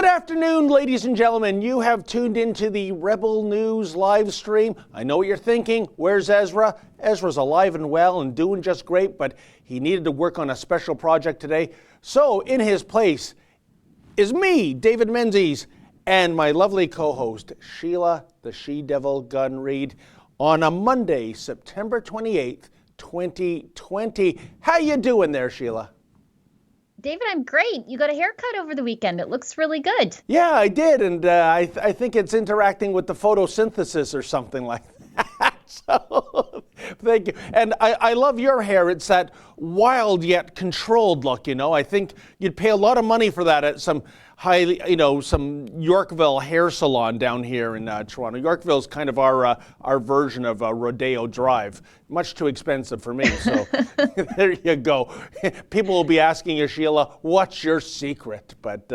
Good afternoon, ladies and gentlemen. You have tuned into the Rebel News live stream. I know what you're thinking. Where's Ezra? Ezra's alive and well and doing just great, but he needed to work on a special project today. So in his place is me, David Menzies, and my lovely co-host, Sheila, the She-Devil Gun Reid, on a Monday, September 28th, 2020. How you doing there, Sheila? David, I'm great. You got a haircut over the weekend. It looks really good. Yeah, I did, and I think it's interacting with the photosynthesis or something like that. So, thank you. And I love your hair. It's that wild yet controlled look, you know. I think you'd pay a lot of money for that at some some Yorkville hair salon down here in Toronto. Yorkville's kind of our version of Rodeo Drive. Much too expensive for me, so there you go. People will be asking you, Sheila, what's your secret? But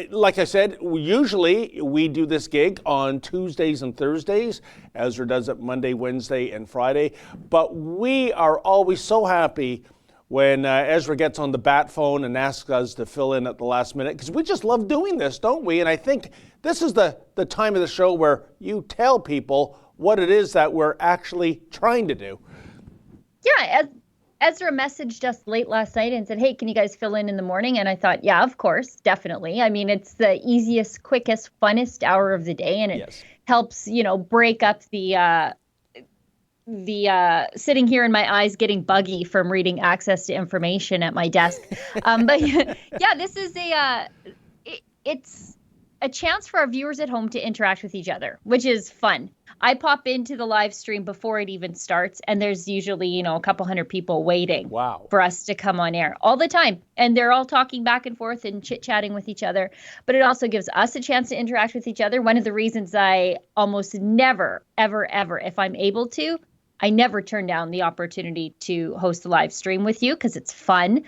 like I said, usually we do this gig on Tuesdays and Thursdays. Ezra does it Monday, Wednesday, and Friday. But we are always so happy when Ezra gets on the bat phone and asks us to fill in at the last minute, because we just love doing this, don't we? And I think this is the time of the show where you tell people what it is that we're actually trying to do. Yeah, Ezra messaged us late last night and said, hey, can you guys fill in the morning? And I thought, yeah, of course, definitely. I mean, it's the easiest, quickest, funnest hour of the day, and it helps, break up the sitting here in my eyes getting buggy from reading access to information at my desk. But yeah, this is it's a chance for our viewers at home to interact with each other, which is fun. I pop into the live stream before it even starts, and there's usually, a couple hundred people waiting for us to come on air all the time. And they're all talking back and forth and chit-chatting with each other. But it also gives us a chance to interact with each other. One of the reasons I almost never, ever, ever, if I'm able to, I never turn down the opportunity to host a live stream with you because it's fun.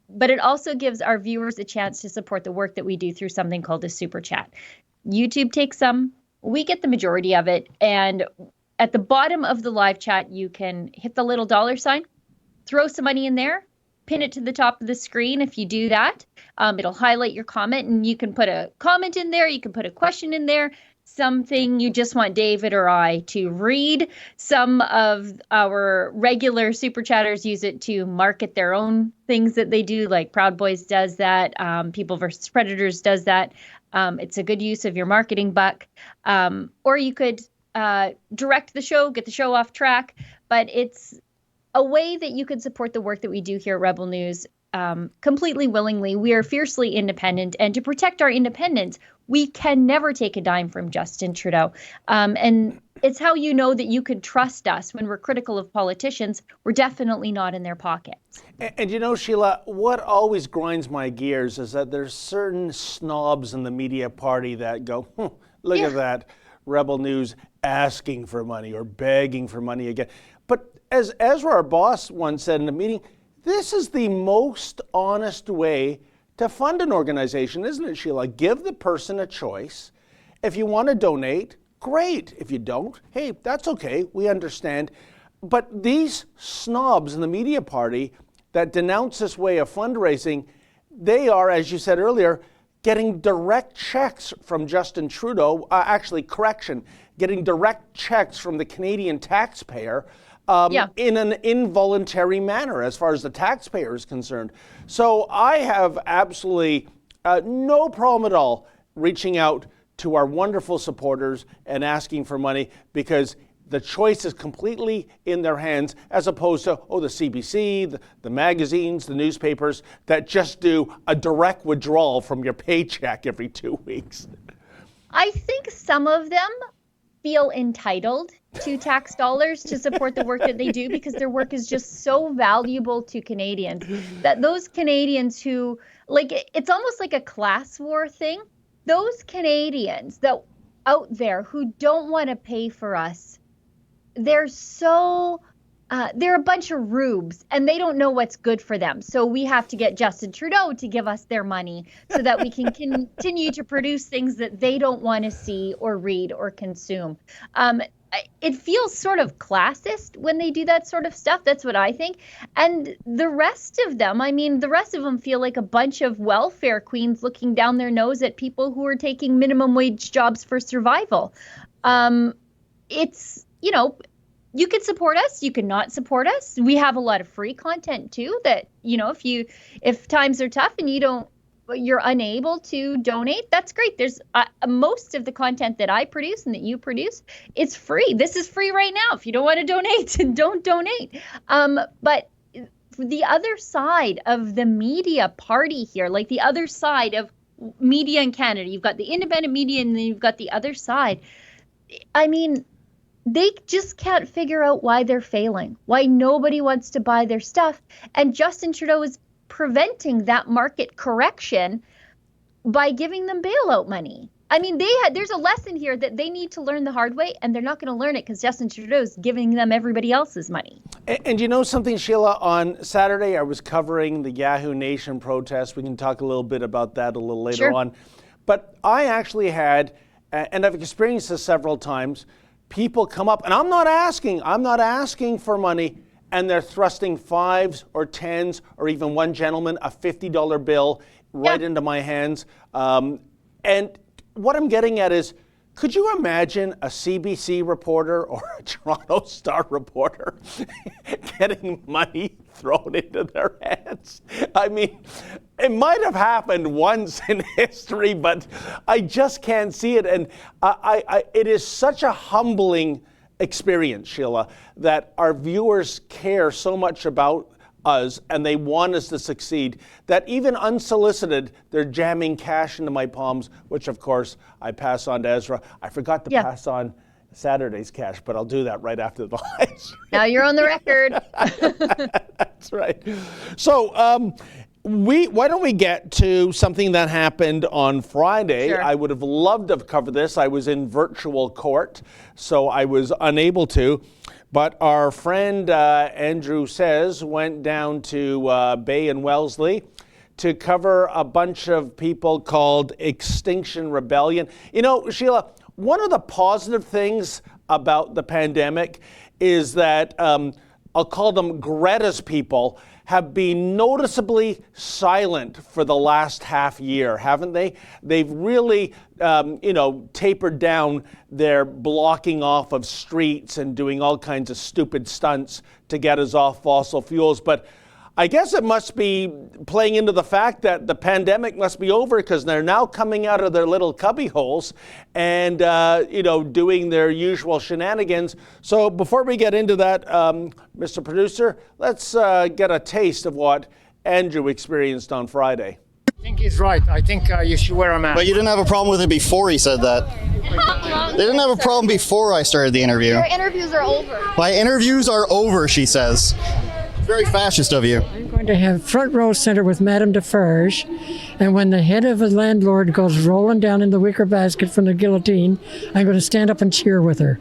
But it also gives our viewers a chance to support the work that we do through something called a super chat. YouTube takes some, we get the majority of it. And at the bottom of the live chat, you can hit the little $sign, throw some money in there, pin it to the top of the screen. If you do that, it'll highlight your comment, and you can put a comment in there. You can put a question in there. Something you just want David or I to read. Some of our regular super chatters use it to market their own things that they do, like Proud Boys does that. People vs. Predators does that. It's a good use of your marketing buck. Or you could direct the show, get the show off track. But it's a way that you could support the work that we do here at Rebel News completely willingly. We are fiercely independent, and to protect our independence, we can never take a dime from Justin Trudeau. And it's how you know that you could trust us when we're critical of politicians. We're definitely not in their pockets. And Sheila, what always grinds my gears is that there's certain snobs in the media party that go, look at that, Rebel News asking for money or begging for money again. But as Ezra, our boss, once said in a meeting, this is the most honest way to fund an organization, isn't it, Sheila? Give the person a choice. If you want to donate, great. If you don't, hey, that's okay. We understand. But these snobs in the media party that denounce this way of fundraising, they are, as you said earlier, getting direct checks from Justin Trudeau. Getting direct checks from the Canadian taxpayer in an involuntary manner as far as the taxpayer is concerned. So I have absolutely no problem at all reaching out to our wonderful supporters and asking for money, because the choice is completely in their hands, as opposed to, the CBC, the magazines, the newspapers that just do a direct withdrawal from your paycheck every 2 weeks. I think some of them feel entitled to tax dollars to support the work that they do, because their work is just so valuable to Canadians, that those Canadians who, it's almost like a class war thing. Those Canadians that out there who don't want to pay for us, they're a bunch of rubes, and they don't know what's good for them. So we have to get Justin Trudeau to give us their money so that we can continue to produce things that they don't want to see or read or consume. it feels sort of classist when they do that sort of stuff. That's what I think. And the rest of them feel like a bunch of welfare queens looking down their nose at people who are taking minimum wage jobs for survival. It's, you could support us, you could not support us. We have a lot of free content too that, if times are tough and you're unable to donate, that's great. There's most of the content that I produce and that you produce, it's free. This is free right now. If you don't want to donate, don't donate. But the other side of the media party here, like the other side of media in Canada, you've got the independent media and then you've got the other side. I mean, they just can't figure out why they're failing, why nobody wants to buy their stuff. And Justin Trudeau is preventing that market correction by giving them bailout money. I mean, there's a lesson here that they need to learn the hard way, and they're not going to learn it because Justin Trudeau is giving them everybody else's money. And you know something, Sheila? On Saturday, I was covering the Yahoo Nation protest. We can talk a little bit about that a little later on. But I actually had, and I've experienced this several times, people come up, and I'm not asking for money, and they're thrusting 5s or 10s or even one gentleman a $50 bill right into my hands. And what I'm getting at is, could you imagine a CBC reporter or a Toronto Star reporter getting money thrown into their hands? I mean, it might have happened once in history, but I just can't see it. And it is such a humbling experience, Sheila, that our viewers care so much about us and they want us to succeed that even unsolicited, they're jamming cash into my palms, which of course I pass on to Ezra. I forgot to pass on Saturday's cash, but I'll do that right after the live. Now you're on the record. That's right. So why don't we get to something that happened on Friday? Sure. I would have loved to have covered this. I was in virtual court, so I was unable to. But our friend Andrew Says went down to Bay and Wellesley to cover a bunch of people called Extinction Rebellion. You know, Sheila, one of the positive things about the pandemic is that I'll call them Greta's people have been noticeably silent for the last half year, haven't they? They've really, tapered down their blocking off of streets and doing all kinds of stupid stunts to get us off fossil fuels. But I guess it must be playing into the fact that the pandemic must be over because they're now coming out of their little cubby holes and, doing their usual shenanigans. So before we get into that, Mr. Producer, let's get a taste of what Andrew experienced on Friday. I think he's right. I think you should wear a mask. But you didn't have a problem with it before he said that. They didn't have a problem before I started the interview. Your interviews are over. My interviews are over, she says. Very fascist of you. I'm going to have front row center with Madame Defarge, and when the head of a landlord goes rolling down in the wicker basket from the guillotine, I'm going to stand up and cheer with her.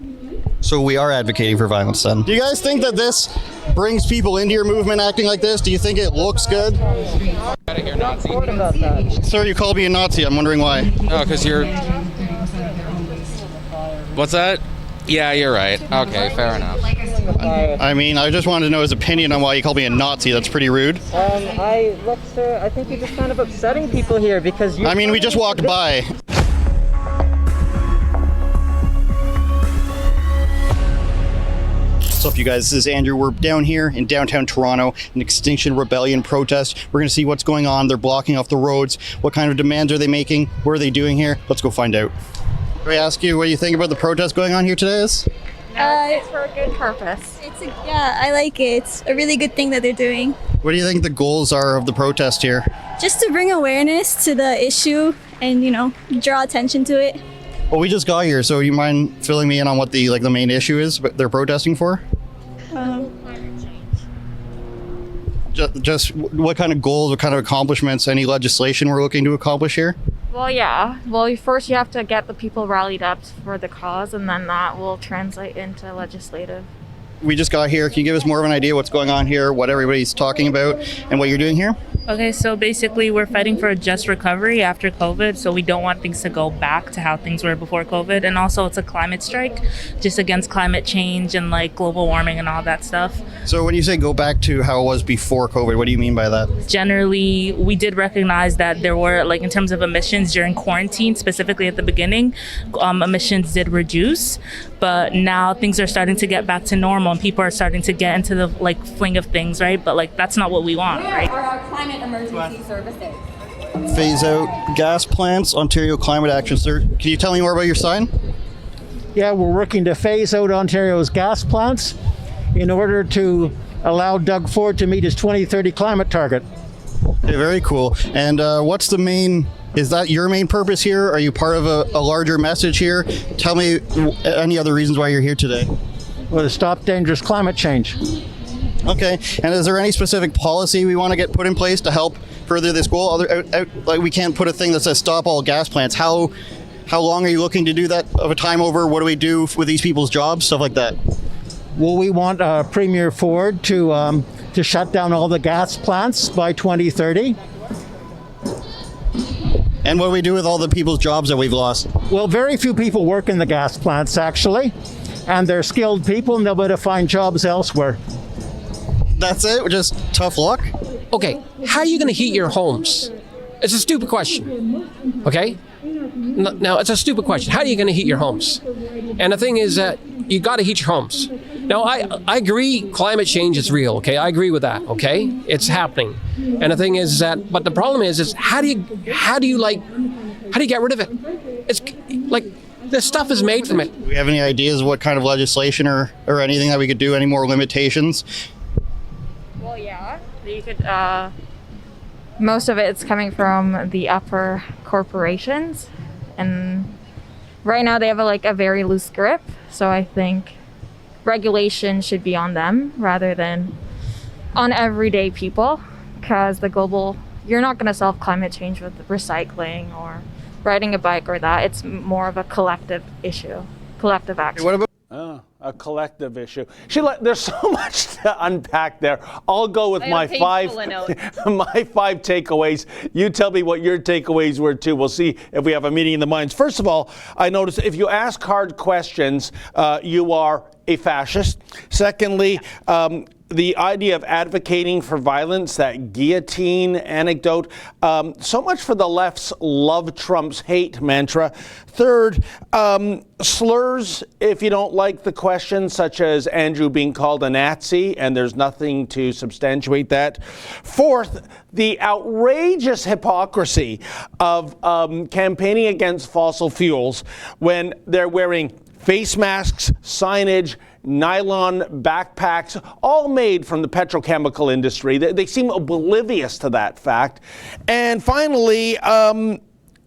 So we are advocating for violence then. Do you guys think that this brings people into your movement acting like this? Do you think it looks good? Out of here, Nazi. Sir, you called me a Nazi. I'm wondering why. Oh, because you're... What's that? Yeah, you're right. Okay, fair enough. I mean, I just wanted to know his opinion on why you called me a Nazi. That's pretty rude. I think you're just kind of upsetting people here because you... I mean, we just walked by. What's up, you guys? This is Andrew. We're down here in downtown Toronto, an Extinction Rebellion protest. We're going to see what's going on. They're blocking off the roads. What kind of demands are they making? What are they doing here? Let's go find out. Can I ask you what you think about the protest going on here today? It's for a good purpose. I like it. It's a really good thing that they're doing. What do you think the goals are of the protest here? Just to bring awareness to the issue and, draw attention to it. Well, we just got here, so you mind filling me in on what the main issue is they're protesting for? Just what kind of goals, what kind of accomplishments, any legislation we're looking to accomplish here? Well, yeah. Well, first you have to get the people rallied up for the cause, and then that will translate into legislative. We just got here. Can you give us more of an idea what's going on here, what everybody's talking about, and what you're doing here? Okay, so basically we're fighting for a just recovery after COVID, so we don't want things to go back to how things were before COVID. And also it's a climate strike, just against climate change and like global warming and all that stuff. So when you say go back to how it was before COVID, what do you mean by that? Generally, we did recognize that there were, like in terms of emissions during quarantine, specifically at the beginning, emissions did reduce. But now things are starting to get back to normal and people are starting to get into the like swing of things, right? But like that's not what we want, right? Where are our climate emergency services? Phase out gas plants, Ontario Climate Action. Sir, can you tell me more about your sign? Yeah, we're working to phase out Ontario's gas plants in order to allow Doug Ford to meet his 2030 climate target. Okay, very cool. And what's the main, is that your main purpose here? Are you part of a larger message here? Tell me any other reasons why you're here today. Well, to stop dangerous climate change. Okay, and is there any specific policy we want to get put in place to help further this goal? Like we can't put a thing that says stop all gas plants. How long are you looking to do that of a time over? What do we do with these people's jobs? Stuff like that. Well, we want Premier Ford to shut down all the gas plants by 2030. And what do we do with all the people's jobs that we've lost? Well, very few people work in the gas plants, actually. And they're skilled people, and they'll be able to find jobs elsewhere. That's it? Just tough luck? Okay, how are you going to heat your homes? It's a stupid question. Okay? Now, it's a stupid question. How are you going to heat your homes? And the thing is that you got to heat your homes. Now, I agree climate change is real, okay? I agree with that, okay? It's happening. And the thing is that, but the problem is how do you get rid of it? It's like, this stuff is made from it. Do we have any ideas of what kind of legislation or anything that we could do, any more limitations? Well, yeah, you could, most of it's coming from the upper corporations, and right now they have a very loose grip, so I think regulation should be on them rather than on everyday people, because you're not going to solve climate change with recycling or riding a bike or that. It's more of a collective issue, collective action. What about a collective issue. Sheila, there's so much to unpack there. I'll go with my five takeaways. You tell me what your takeaways were too. We'll see if we have a meeting in the minds. First of all, I noticed if you ask hard questions, you are a fascist. Secondly, the idea of advocating for violence, that guillotine anecdote, so much for the left's love trumps hate mantra. Third, slurs if you don't like the question, such as Andrew being called a Nazi, and there's nothing to substantiate that. Fourth, the outrageous hypocrisy of campaigning against fossil fuels when they're wearing face masks, signage, nylon backpacks, all made from the petrochemical industry. They seem oblivious to that fact. And finally,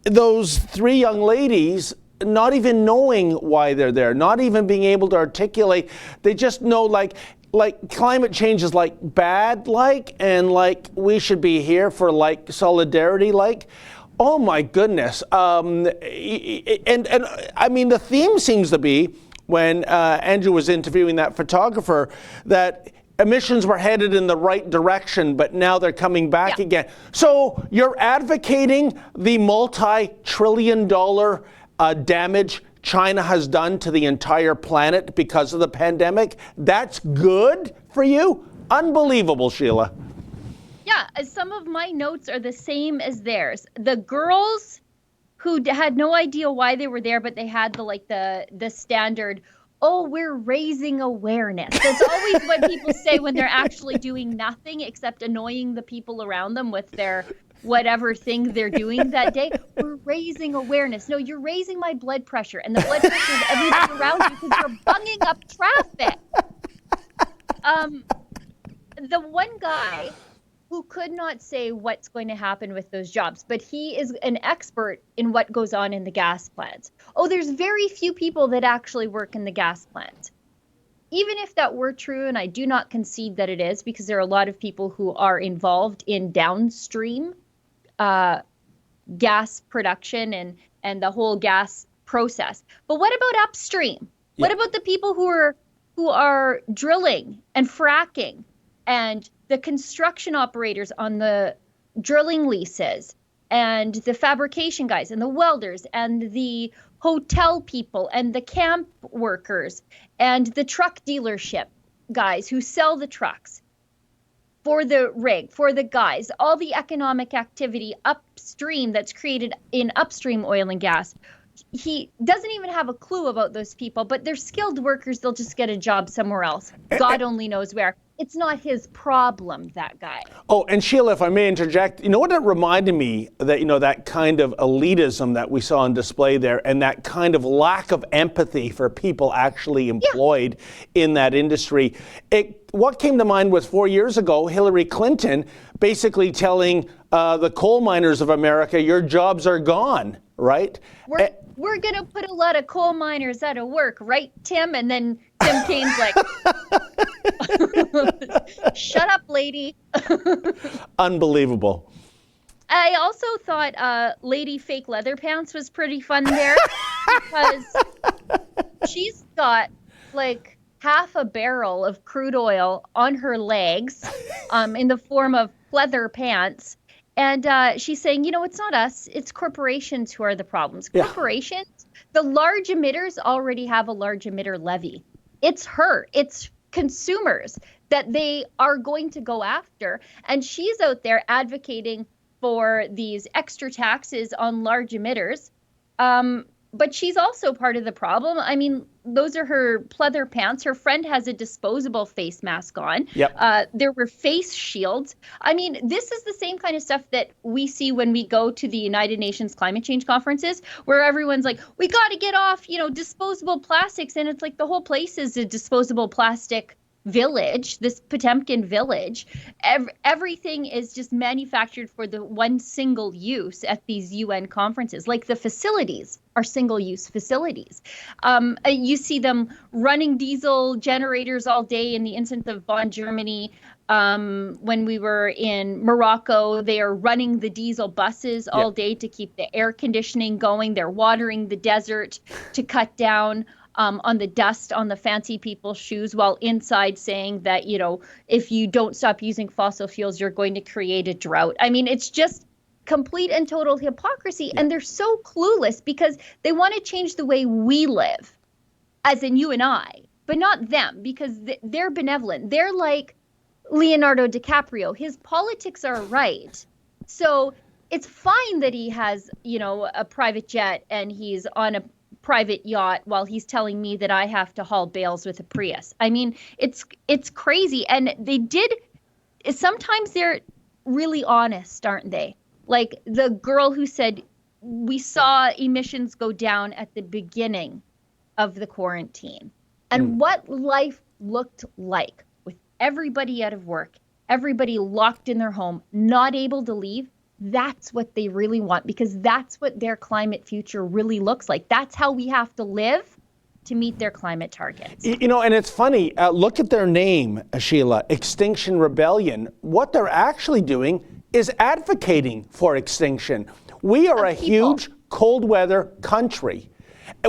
those three young ladies not even knowing why they're there, not even being able to articulate. They just know like climate change is bad, and we should be here for solidarity, Oh my goodness. And I mean, the theme seems to be, when Andrew was interviewing that photographer, that emissions were headed in the right direction, but now they're coming back again. So you're advocating the multi-trillion-dollar damage China has done to the entire planet because of the pandemic. That's good for you? Unbelievable, Sheila. Yeah, some of my notes are the same as theirs. The girls who had no idea why they were there, but they had the standard, oh, we're raising awareness. That's always what people say when they're actually doing nothing except annoying the people around them with their whatever thing they're doing that day. We're raising awareness. No, you're raising my blood pressure, and the blood pressure of everybody around you because you're bunging up traffic. The one guy who could not say what's going to happen with those jobs, but he is an expert in what goes on in the gas plants. Oh, there's very few people that actually work in the gas plant. Even if that were true, and I do not concede that it is, because there are a lot of people who are involved in downstream gas production and the whole gas process. But what about upstream? Yeah. What about the people who are drilling and fracking and the construction operators on the drilling leases and the fabrication guys and the welders and the hotel people and the camp workers and the truck dealership guys who sell the trucks for the rig, for the guys, all the economic activity upstream that's created in upstream oil and gas. He doesn't even have a clue about those people, but they're skilled workers. They'll just get a job somewhere else. God only knows where. It's not his problem, that guy. Oh, and Sheila, if I may interject, you know what it reminded me that, that kind of elitism that we saw on display there and that kind of lack of empathy for people actually employed in that industry. What came to mind was 4 years ago, Hillary Clinton basically telling the coal miners of America, your jobs are gone, right? We're going to put a lot of coal miners out of work, right, Tim? And then Tim Kaine's like, shut up, lady. Unbelievable. I also thought Lady Fake Leather Pants was pretty fun there because she's got like half a barrel of crude oil on her legs in the form of leather pants. And she's saying, it's not us. It's corporations who are the problems. Yeah. Corporations, the large emitters already have a large emitter levy. It's her. It's consumers that they are going to go after. And she's out there advocating for these extra taxes on large emitters. But she's also part of the problem. I mean, those are her pleather pants. Her friend has a disposable face mask on. Yep. There were face shields. I mean, this is the same kind of stuff that we see when we go to the United Nations climate change conferences, where everyone's like, we got to get off, disposable plastics. And it's like the whole place is a disposable plastic village, this Potemkin village. Everything is just manufactured for the one single use at these UN conferences. Like the facilities are single-use facilities. You see them running diesel generators all day in the instance of Bonn, Germany. When we were in Morocco, they are running the diesel buses all day to keep the air conditioning going. They're watering the desert to cut down on the dust on the fancy people's shoes, while inside saying that, if you don't stop using fossil fuels, you're going to create a drought. I mean, it's just complete and total hypocrisy. And they're so clueless because they want to change the way we live, as in you and I, but not them, because they're benevolent. They're like Leonardo DiCaprio. His politics are right. So it's fine that he has, a private jet and he's on a private yacht while he's telling me that I have to haul bales with a Prius. I mean, it's crazy. And sometimes they're really honest, aren't they? Like the girl who said, we saw emissions go down at the beginning of the quarantine. And what life looked like with everybody out of work, everybody locked in their home, not able to leave. That's what they really want, because that's what their climate future really looks like. That's how we have to live to meet their climate targets. And it's funny, look at their name, Sheila, Extinction Rebellion. What they're actually doing is advocating for extinction. We are a huge cold weather country.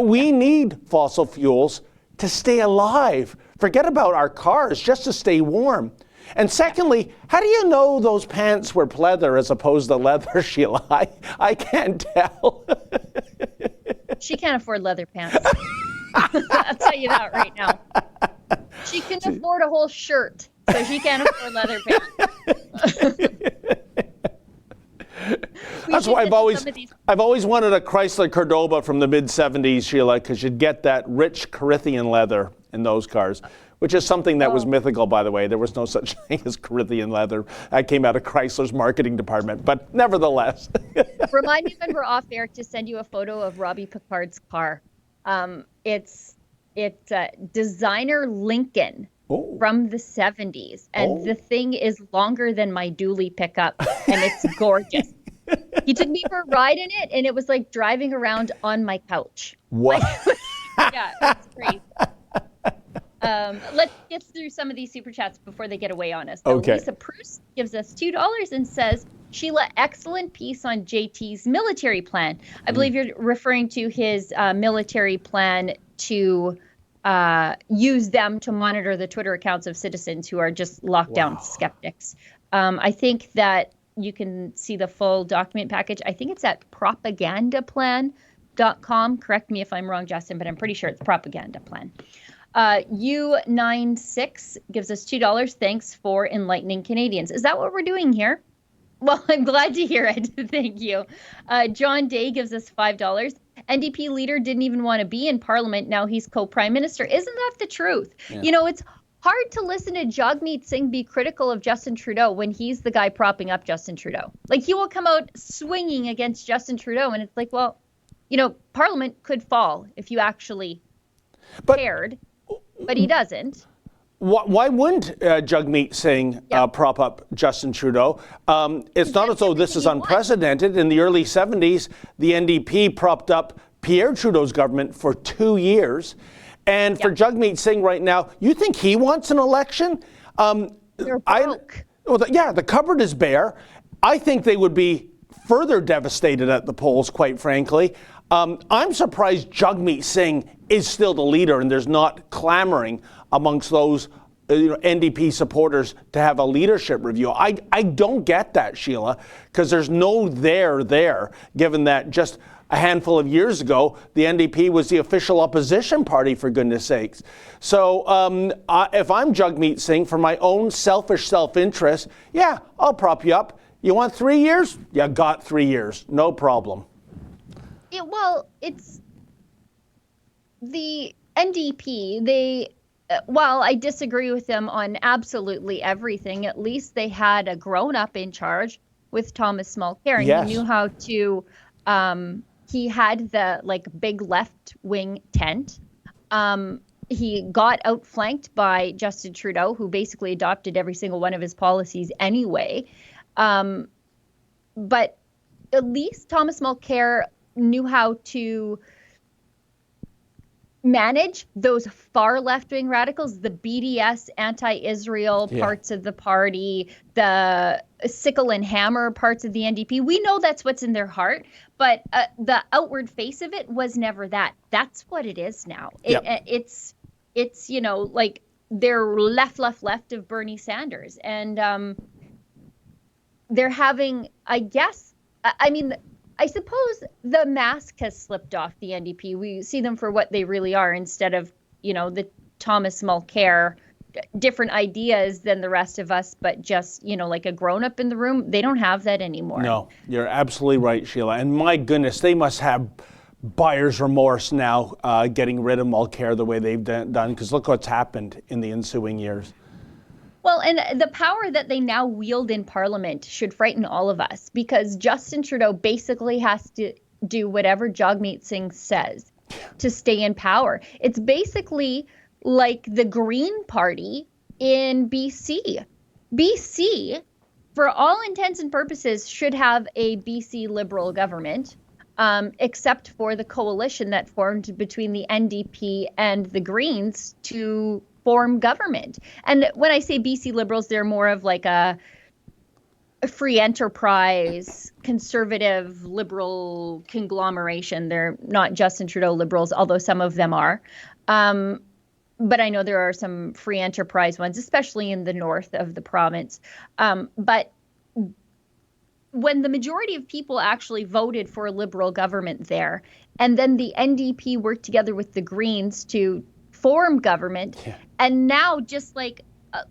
We need fossil fuels to stay alive. Forget about our cars, just to stay warm. And secondly, how do you know those pants were pleather as opposed to leather, Sheila? I can't tell. She can't afford leather pants. I'll tell you that right now. She can afford a whole shirt, so she can't afford leather pants. That's why I've always wanted a Chrysler Cordoba from the mid-'70s, Sheila, because you'd get that rich Corinthian leather in those cars, which is something that was mythical, by the way. There was no such thing as Corinthian leather. That came out of Chrysler's marketing department, but nevertheless. Remind me when we're off air to send you a photo of Robbie Picard's car. It's designer Lincoln from the 70s, and the thing is longer than my dually pickup, and it's gorgeous. He took me for a ride in it, and it was like driving around on my couch. What? Yeah, it's crazy. Let's get through some of these super chats before they get away on us. So okay. Lisa Proust gives us $2 and says, Sheila, excellent piece on JT's military plan. I believe you're referring to his military plan to use them to monitor the Twitter accounts of citizens who are just lockdown skeptics. I think that you can see the full document package. I think it's at propagandaplan.com. Correct me if I'm wrong, Justin, but I'm pretty sure it's propaganda plan. U96 gives us $2. Thanks for enlightening Canadians. Is that what we're doing here? Well, I'm glad to hear it. Thank you. John Day gives us $5. NDP leader didn't even want to be in Parliament. Now he's co-prime minister. Isn't that the truth? Yeah. You know, it's hard to listen to Jagmeet Singh be critical of Justin Trudeau when he's the guy propping up Justin Trudeau. Like, he will come out swinging against Justin Trudeau, and it's like, well, you know, Parliament could fall if you actually cared, but he doesn't. Why wouldn't Jagmeet Singh prop up Justin Trudeau? It's not as though this is unprecedented. In the early 70s, the NDP propped up Pierre Trudeau's government for 2 years. And for Jagmeet Singh right now, you think he wants an election? They're broke. The cupboard is bare. I think they would be further devastated at the polls, quite frankly. I'm surprised Jagmeet Singh is still the leader and there's not clamoring amongst those NDP supporters to have a leadership review. I don't get that, Sheila, because there's no there, given that just a handful of years ago, the NDP was the official opposition party, for goodness sakes. So if I'm Jagmeet Singh, for my own selfish self-interest, I'll prop you up. You want 3 years? You got 3 years. No problem. It's the NDP. While I disagree with them on absolutely everything, at least they had a grown-up in charge with Thomas Mulcair, and he knew how to. He had the big left-wing tent. He got outflanked by Justin Trudeau, who basically adopted every single one of his policies anyway. But at least Thomas Mulcair knew how to manage those far left-wing radicals, the BDS, anti-Israel parts of the party, the sickle and hammer parts of the NDP. We know that's what's in their heart, but the outward face of it was never that. That's what it is now. It's they're left of Bernie Sanders. And they're having, I suppose the mask has slipped off the NDP. We see them for what they really are instead of, the Thomas Mulcair, different ideas than the rest of us, but just, like a grown-up in the room. They don't have that anymore. No, you're absolutely right, Sheila. And my goodness, they must have buyer's remorse now getting rid of Mulcair the way they've done, because look what's happened in the ensuing years. Well, and the power that they now wield in Parliament should frighten all of us, because Justin Trudeau basically has to do whatever Jagmeet Singh says to stay in power. It's basically like the Green Party in BC. BC, for all intents and purposes, should have a BC Liberal government, except for the coalition that formed between the NDP and the Greens to form government. And when I say BC Liberals, they're more of like a free enterprise, conservative, liberal conglomeration. They're not Justin Trudeau Liberals, although some of them are. But I know there are some free enterprise ones, especially in the north of the province. But when the majority of people actually voted for a Liberal government there, and then the NDP worked together with the Greens to form government, and now just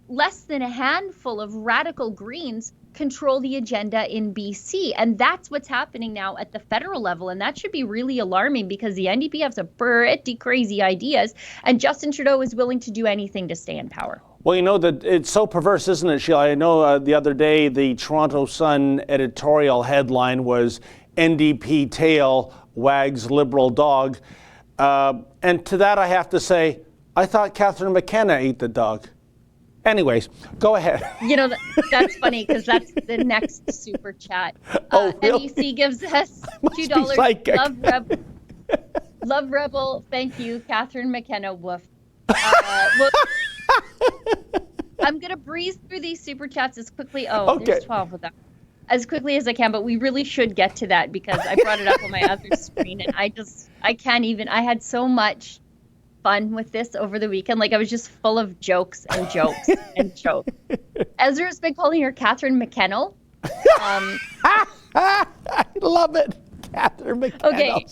less than a handful of radical Greens control the agenda in BC. And that's what's happening now at the federal level. And that should be really alarming, because the NDP have some pretty crazy ideas, and Justin Trudeau is willing to do anything to stay in power. Well, that it's so perverse, isn't it, Sheila? I know the other day the Toronto Sun editorial headline was NDP tail wags Liberal dog. And to that I have to say, I thought Catherine McKenna ate the dog. Anyways, go ahead. That's funny, because that's the next super chat. Really? NEC gives us $2. Love Rebel. Thank you, Catherine McKenna. Woof. I'm going to breeze through these super chats as quickly. There's 12 of them. As quickly as I can, but we really should get to that, because I brought it up on my other screen, and I can't even. I had so much fun with this over the weekend. I was just full of jokes and jokes and jokes. Ezra's been calling her Catherine McKenna. I love it, Catherine McKenna. Okay.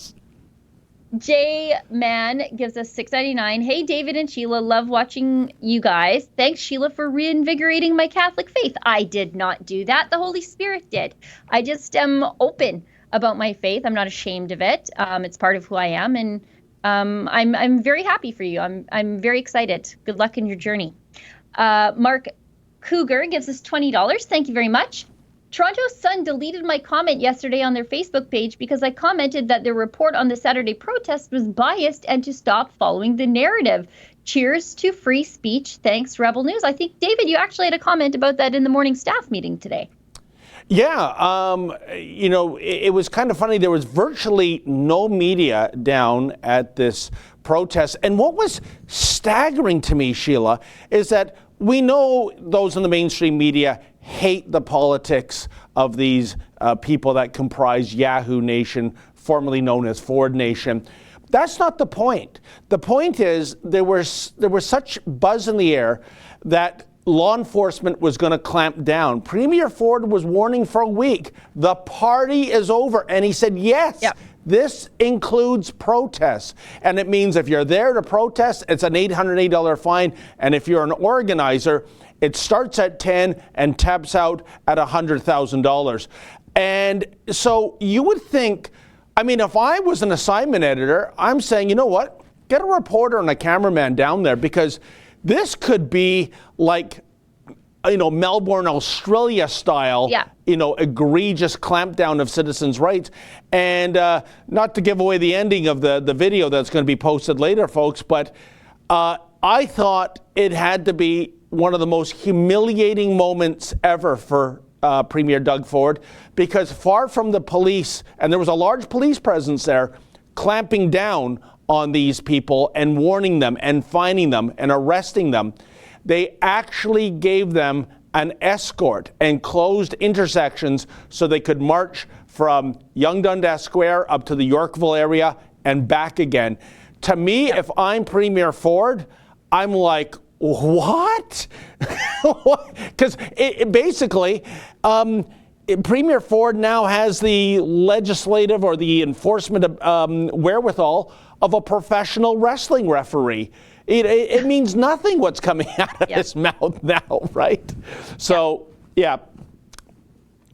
J Man gives us $6.99. Hey, David and Sheila, love watching you guys. Thanks, Sheila, for reinvigorating my Catholic faith. I did not do that. The Holy Spirit did. I just am open about my faith. I'm not ashamed of it. It's part of who I am, and I'm very happy for you. I'm very excited. Good luck in your journey. Mark Cougar gives us $20. Thank you very much. Toronto Sun deleted my comment yesterday on their Facebook page because I commented that their report on the Saturday protest was biased and to stop following the narrative. Cheers to free speech. Thanks, Rebel News. I think, David, you actually had a comment about that in the morning staff meeting today. Yeah, it was kind of funny. There was virtually no media down at this protest. And what was staggering to me, Sheila, is that we know those in the mainstream media hate the politics of these people that comprise Yahoo Nation, formerly known as Ford Nation. That's not the point. The point is there was such buzz in the air that law enforcement was going to clamp down. Premier Ford was warning for a week. The party is over. And he said, yes, this includes protests. And it means if you're there to protest, it's an $808 fine. And if you're an organizer, it starts at 10 and taps out at $100,000. And so you would think, I mean, if I was an assignment editor, I'm saying, you know what? Get a reporter and a cameraman down there, because this could be like, Melbourne, Australia style, egregious clampdown of citizens' rights. And not to give away the ending of the video that's going to be posted later, folks, but I thought it had to be one of the most humiliating moments ever for Premier Doug Ford, because far from the police, and there was a large police presence there, clamping down on these people and warning them and fining them and arresting them, they actually gave them an escort and closed intersections so they could march from Yonge Dundas Square up to the Yorkville area and back again. To me, if I'm Premier Ford, I'm like, what? Because basically, Premier Ford now has the legislative or the enforcement wherewithal of a professional wrestling referee. It means nothing what's coming out of his mouth now, right? So,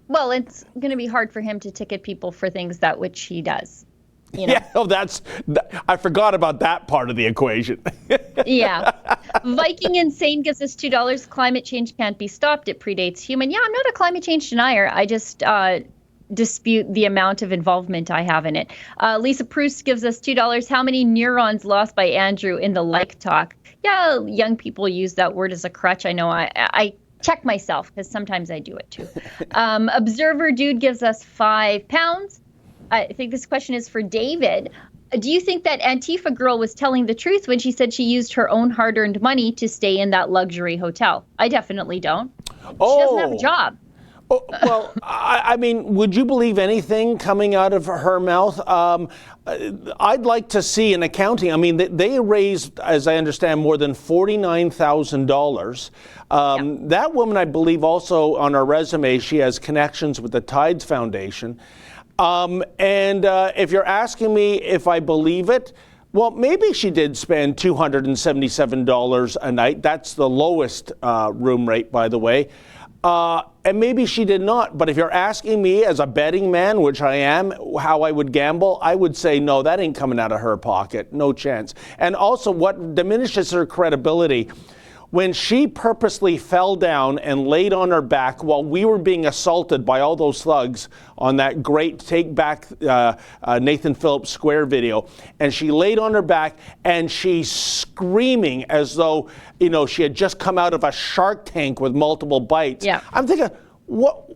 Well, it's going to be hard for him to ticket people for things that which he does. Yeah, I forgot about that part of the equation. Viking Insane gives us $2. Climate change can't be stopped. It predates human. Yeah, I'm not a climate change denier. I just dispute the amount of involvement I have in it. Lisa Proust gives us $2. How many neurons lost by Andrew in the like talk? Yeah, young people use that word as a crutch. I know I check myself because sometimes I do it too. Observer Dude gives us £5. I think this question is for David. Do you think that Antifa girl was telling the truth when she said she used her own hard-earned money to stay in that luxury hotel? I definitely don't. She doesn't have a job. Well, I mean, would you believe anything coming out of her mouth? I'd like to see an accounting. I mean, they raised, as I understand, more than $49,000. That woman, I believe, also on her resume, she has connections with the Tides Foundation. If you're asking me if I believe it, well, maybe she did spend $277 a night. That's the lowest room rate, by the way. And maybe she did not. But if you're asking me as a betting man, which I am, how I would gamble, I would say, no, that ain't coming out of her pocket. No chance. And also what diminishes her credibility, when she purposely fell down and laid on her back while we were being assaulted by all those thugs on that great Take Back Nathan Phillips Square video, and she laid on her back and she's screaming as though, she had just come out of a Shark Tank with multiple bites. Yeah. I'm thinking, what?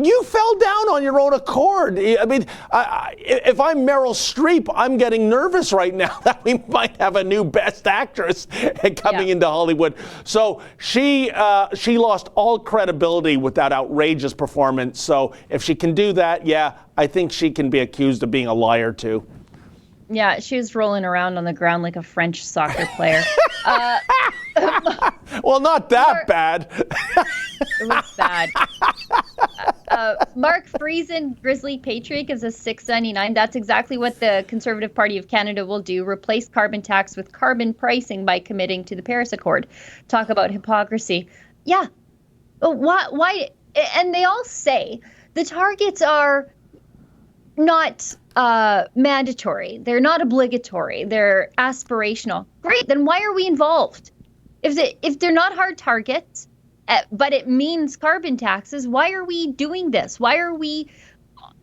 You fell down on your own accord. I mean, if I'm Meryl Streep, I'm getting nervous right now that we might have a new Best Actress coming into Hollywood. So she lost all credibility with that outrageous performance. So if she can do that, I think she can be accused of being a liar too. Yeah, she was rolling around on the ground like a French soccer player. Well, not that bad. It was bad. Mark Friesen, Grizzly Patriot, gives us $6.99. That's exactly what the Conservative Party of Canada will do. Replace carbon tax with carbon pricing by committing to the Paris Accord. Talk about hypocrisy. Yeah. Why? And they all say the targets are not mandatory. They're not obligatory. They're aspirational. Great. Then why are we involved? If they're not hard targets, but it means carbon taxes, why are we doing this? Why are we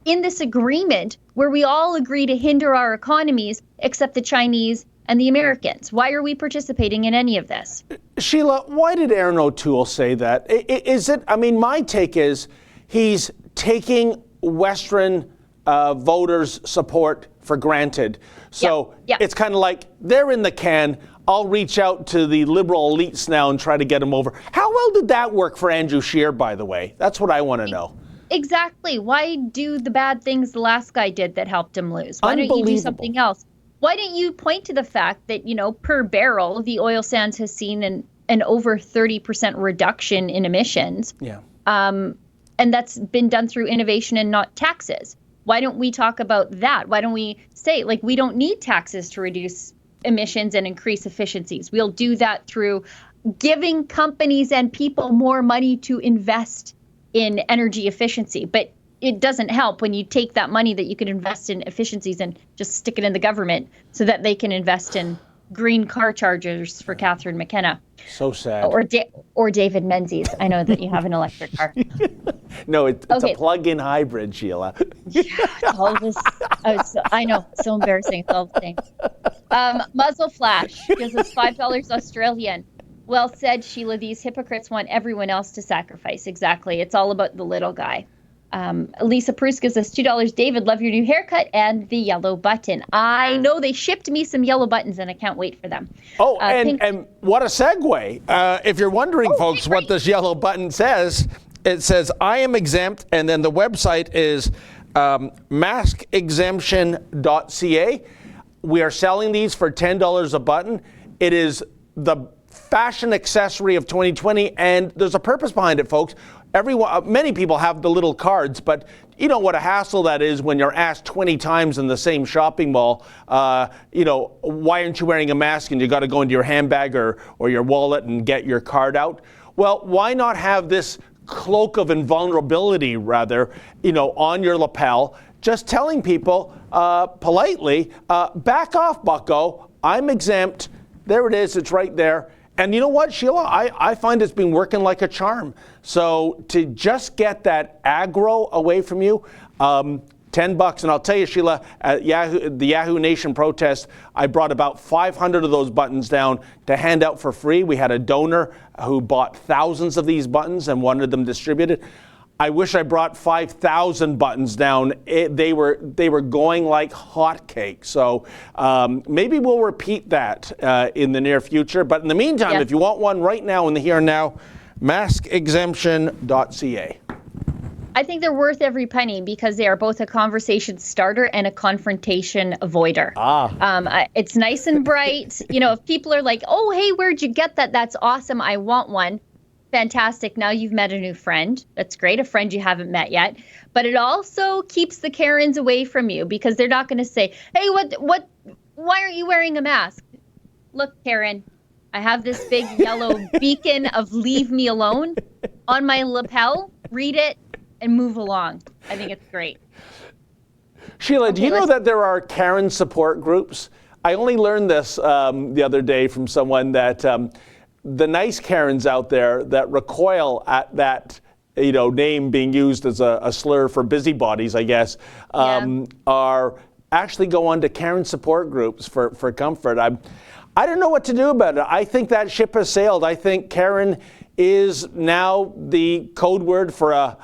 in this agreement where we all agree to hinder our economies except the Chinese and the Americans? Why are we participating in any of this? Sheila, why did Aaron O'Toole say that? Is it, I mean, my take is he's taking Western voters' support for granted. So it's kind of like they're in the can. I'll reach out to the liberal elites now and try to get them over. How well did that work for Andrew Scheer, by the way? That's what I want to know. Exactly. Why do the bad things the last guy did that helped him lose? Why don't you do something else? Why don't you point to the fact that, per barrel, the oil sands has seen an over 30% reduction in emissions? Yeah. And that's been done through innovation and not taxes. Why don't we talk about that? Why don't we say, we don't need taxes to reduce emissions and increase efficiencies? We'll do that through giving companies and people more money to invest in energy efficiency. But it doesn't help when you take that money that you could invest in efficiencies and just stick it in the government so that they can invest in green car chargers for Catherine McKenna. So sad. Or David Menzies. I know that you have an electric car. No, it's a plug-in hybrid, Sheila. Yeah, it's all this. I know, so embarrassing. It's all the same. Muzzle Flash gives us $5 Australian. Well said, Sheila. These hypocrites want everyone else to sacrifice. Exactly. It's all about the little guy. Lisa Bruce gives us $2. David, love your new haircut and the yellow button. I know they shipped me some yellow buttons and I can't wait for them. Oh, and what a segue. If you're wondering, folks, what this yellow button says, it says, I am exempt, and then the website is maskexemption.ca. We are selling these for $10 a button. It is the fashion accessory of 2020, and there's a purpose behind it, folks. Many people have the little cards, but you know what a hassle that is when you're asked 20 times in the same shopping mall, why aren't you wearing a mask, and you got to go into your handbag or your wallet and get your card out. Well, why not have this cloak of invulnerability, rather, on your lapel, just telling people politely, back off, bucko, I'm exempt. There it is, it's right there. And you know what, Sheila? I find it's been working like a charm. So to just get that aggro away from you, $10. And I'll tell you, Sheila, at the Yahoo Nation protest, I brought about 500 of those buttons down to hand out for free. We had a donor who bought thousands of these buttons and wanted them distributed. I wish I brought 5,000 buttons down. They were going like hotcakes. So maybe we'll repeat that in the near future. But in the meantime, if you want one right now in the here and now, maskexemption.ca. I think they're worth every penny because they are both a conversation starter and a confrontation avoider. It's nice and bright. If people are like, oh, hey, where'd you get that? That's awesome. I want one. Fantastic. Now you've met a new friend. That's great. A friend you haven't met yet. But it also keeps the Karens away from you because they're not going to say, hey, why aren't you wearing a mask? Look, Karen, I have this big yellow beacon of leave me alone on my lapel. Read it and move along. I think it's great. Sheila, do you know that there are Karen support groups? I only learned this the other day from someone that the nice Karens out there that recoil at that, name being used as a slur for busybodies, I guess, are actually go on to Karen support groups for comfort. I don't know what to do about it. I think that ship has sailed. I think Karen is now the code word for a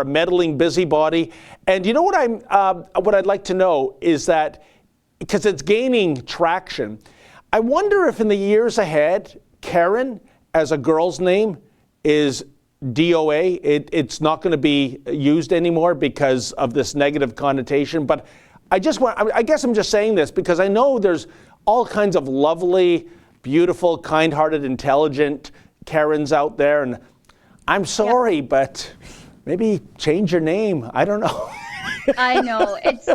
meddling busybody. And you know what I'd like to know is that, because it's gaining traction, I wonder if in the years ahead, Karen as a girl's name is DOA. It's not going to be used anymore because of this negative connotation. But I guess I'm just saying this because I know there's all kinds of lovely, beautiful, kind-hearted, intelligent Karens out there. And I'm sorry, but Maybe change your name. I don't know. I know. It's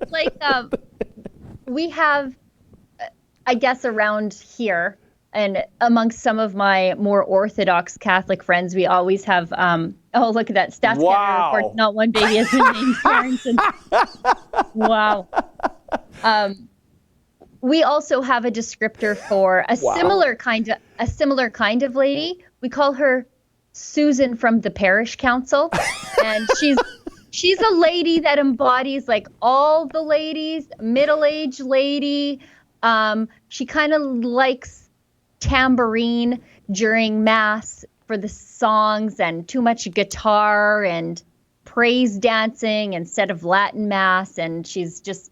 like we have, I guess, around here and amongst some of my more Orthodox Catholic friends, we always have, oh, look at that. Stats Canada reports not one baby has been named Karen. Wow. We also have a descriptor for a similar kind of lady. We call her Susan from the parish council, and she's a lady that embodies like all the ladies, middle-aged lady. She kind of likes tambourine during mass for the songs and too much guitar and praise dancing instead of Latin mass, and she's just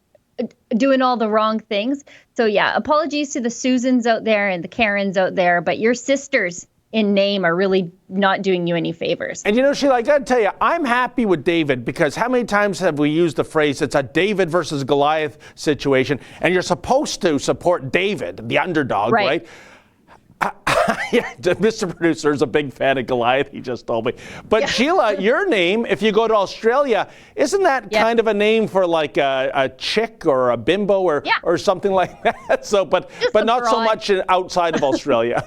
doing all the wrong things. So yeah, apologies to the Susans out there and the Karens out there, but your sisters in name are really not doing you any favors. And you know, Sheila, I got to tell you, I'm happy with David, because how many times have we used the phrase, it's a David versus Goliath situation, and you're supposed to support David, the underdog, right? Yeah, Mr. Producer is a big fan of Goliath, he just told me. But Sheila, your name, if you go to Australia, isn't that kind of a name for like a chick or a bimbo or something like that? So, but not so much outside of Australia.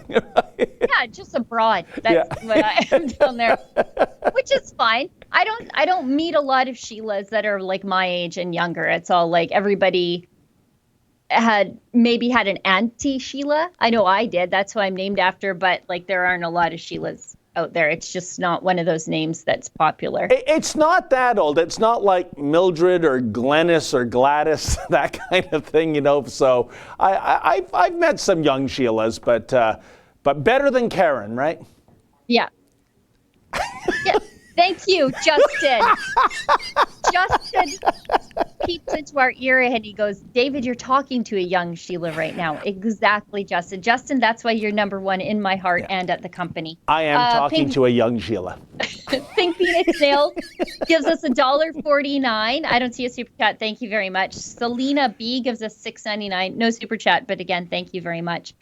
Yeah, just abroad. That's what I am down there, which is fine. I don't meet a lot of Sheilas that are like my age and younger. It's all like everybody had an auntie Sheila. I know I did. That's who I'm named after. But like, there aren't a lot of Sheilas out there. It's just not one of those names that's popular. It's not that old. It's not like Mildred or Glennis or Gladys, that kind of thing, you know. So I've met some young Sheilas, but better than Karen, right? Yeah. Yeah. Thank you, Justin. Justin peeps into our ear and he goes, David, you're talking to a young Sheila right now. Exactly, Justin. Justin, that's why you're number one in my heart and at the company. I am talking to a young Sheila. Pink Phoenix Nails gives us $1.49. I don't see a super chat. Thank you very much. Selena B gives us $6.99. No super chat, but again, thank you very much.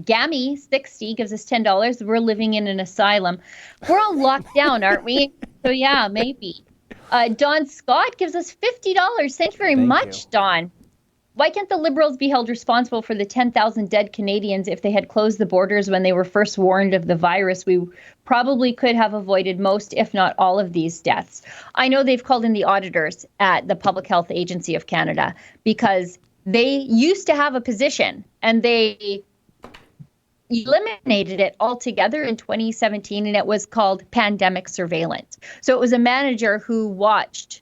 Gammy 60 gives us $10. We're living in an asylum. We're all locked down, aren't we? So yeah, maybe. Don Scott gives us $50. Thank you very much, Don. Why can't the Liberals be held responsible for the 10,000 dead Canadians if they had closed the borders when they were first warned of the virus? We probably could have avoided most, if not all, of these deaths. I know they've called in the auditors at the Public Health Agency of Canada because they used to have a position and they eliminated it altogether in 2017, and it was called pandemic surveillance. So it was a manager who watched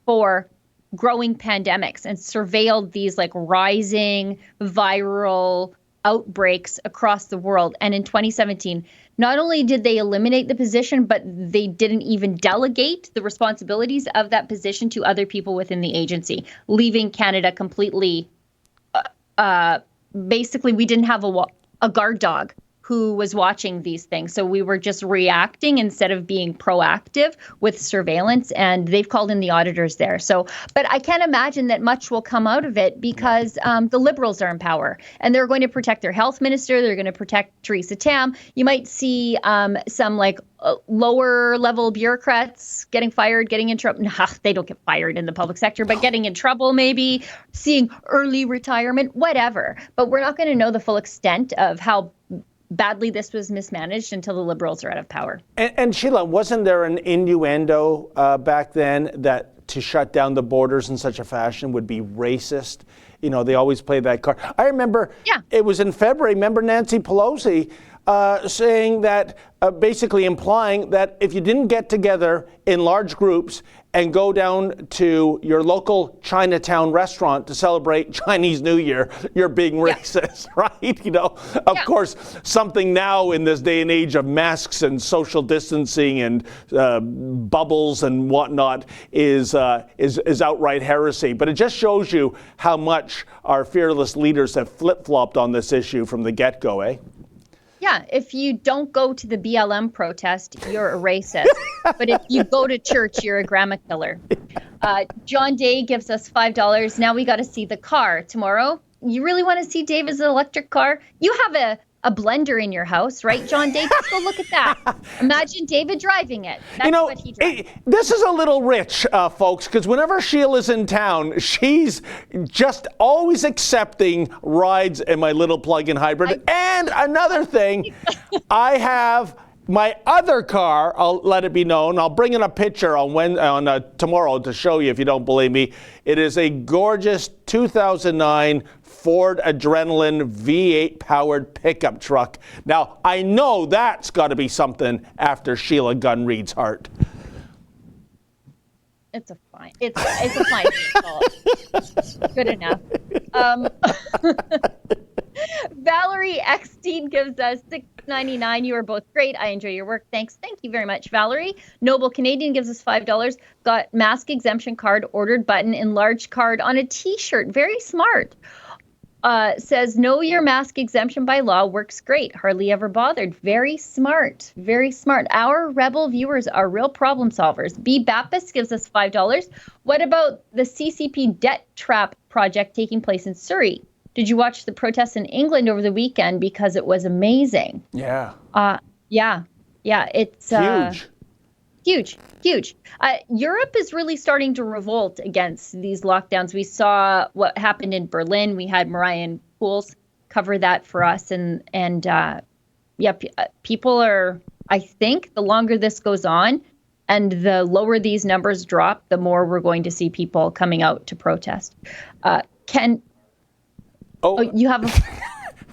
for growing pandemics and surveilled these like rising viral outbreaks across the world. And in 2017, not only did they eliminate the position, but they didn't even delegate the responsibilities of that position to other people within the agency, leaving Canada completely, basically we didn't have a guard dog who was watching these things. So we were just reacting instead of being proactive with surveillance, and they've called in the auditors there. So, but I can't imagine that much will come out of it because the Liberals are in power and they're going to protect their health minister. They're going to protect Theresa Tam. You might see some like lower level bureaucrats getting fired, getting in trouble. Nah, they don't get fired in the public sector, but getting in trouble, maybe seeing early retirement, whatever. But we're not going to know the full extent of how badly this was mismanaged until the Liberals are out of power. And Sheila, wasn't there an innuendo back then that to shut down the borders in such a fashion would be racist? You know, they always play that card. I remember it was in February, remember Nancy Pelosi saying that, basically implying that if you didn't get together in large groups and go down to your local Chinatown restaurant to celebrate Chinese New Year, you're being racist, right? You know, of course, something now in this day and age of masks and social distancing and bubbles and whatnot is outright heresy. But it just shows you how much our fearless leaders have flip-flopped on this issue from the get-go, eh? Yeah, if you don't go to the BLM protest, you're a racist. But if you go to church, you're a grandma killer. John Day gives us $5. Now we got to see the car tomorrow. You really want to see David's electric car? You have a blender in your house, right, John Davis? Go look at that. Imagine David driving it. That's what he drives. This is a little rich, folks, because whenever Sheila's in town, she's just always accepting rides in my little plug-in hybrid. And another thing, I have my other car, I'll let it be known. I'll bring in a picture on tomorrow to show you if you don't believe me. It is a gorgeous 2009 Ford Adrenaline V8 powered pickup truck. Now, I know that's got to be something after Sheila Gunn Reid's heart. It's a fine vehicle. Good enough. Valerie Eckstein gives us $6.99. You are both great. I enjoy your work. Thanks. Thank you very much, Valerie. Noble Canadian gives us $5. Got mask exemption card, ordered button, enlarged card on a T-shirt. Very smart. Says, know your mask exemption by law works great. Hardly ever bothered. Very smart. Very smart. Our Rebel viewers are real problem solvers. B. Baptist gives us $5. What about the CCP debt trap project taking place in Surrey? Did you watch the protests in England over the weekend? Because it was amazing. Yeah. Yeah. It's huge. Europe is really starting to revolt against these lockdowns. We saw what happened in Berlin. We had Marianne Pools cover that for us. People are, I think, the longer this goes on and the lower these numbers drop, the more we're going to see people coming out to protest. Ken, you have a...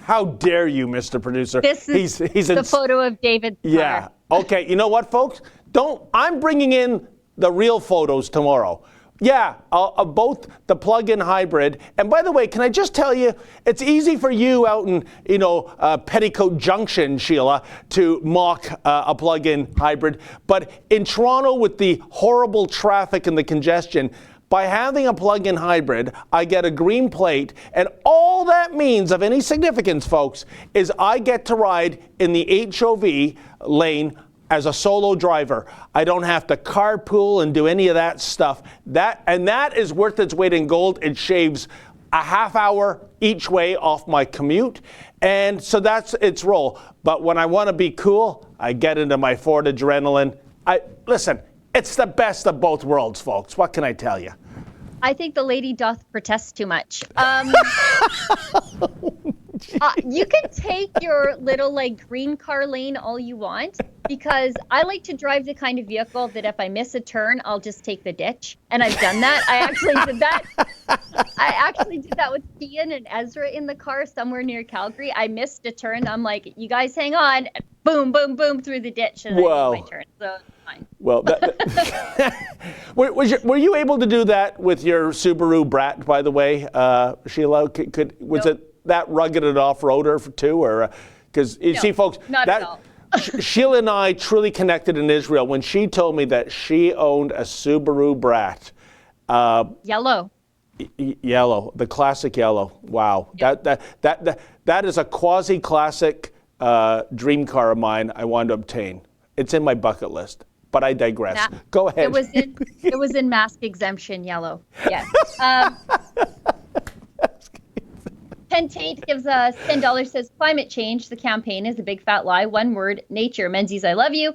How dare you, Mr. Producer? This is the photo of David's car. Yeah. Okay, you know what, folks? I'm bringing in the real photos tomorrow. Yeah, both the plug-in hybrid. And by the way, can I just tell you, it's easy for you out in, Petticoat Junction, Sheila, to mock a plug-in hybrid. But in Toronto, with the horrible traffic and the congestion, by having a plug-in hybrid, I get a green plate, and all that means of any significance, folks, is I get to ride in the HOV lane as a solo driver. I don't have to carpool and do any of that stuff. That is worth its weight in gold. It shaves a half hour each way off my commute, and so that's its role. But when I want to be cool, I get into my Ford Adrenaline. Listen, it's the best of both worlds, folks. What can I tell you? I think the lady doth protest too much. You can take your little green car lane all you want, because I like to drive the kind of vehicle that if I miss a turn, I'll just take the ditch. And I've done that. I actually did that with Keean and Ezra in the car somewhere near Calgary. I missed a turn. I'm like, you guys hang on. Boom, boom, boom through the ditch. And I made my turn. So it's fine. Well, were you able to do that with your Subaru Brat, by the way, Sheila? Was it that rugged an off-roader too, or because see, folks, not at all. Sheila and I truly connected in Israel when she told me that she owned a Subaru Brat. Yellow. Yellow, the classic yellow. Wow, yep. That is a quasi-classic dream car of mine. I want to obtain. It's in my bucket list. But I digress. Go ahead. It was in mask exemption yellow. Yes. Ken Tate gives us $10, says climate change, the campaign is a big fat lie. One word, nature. Menzies, I love you.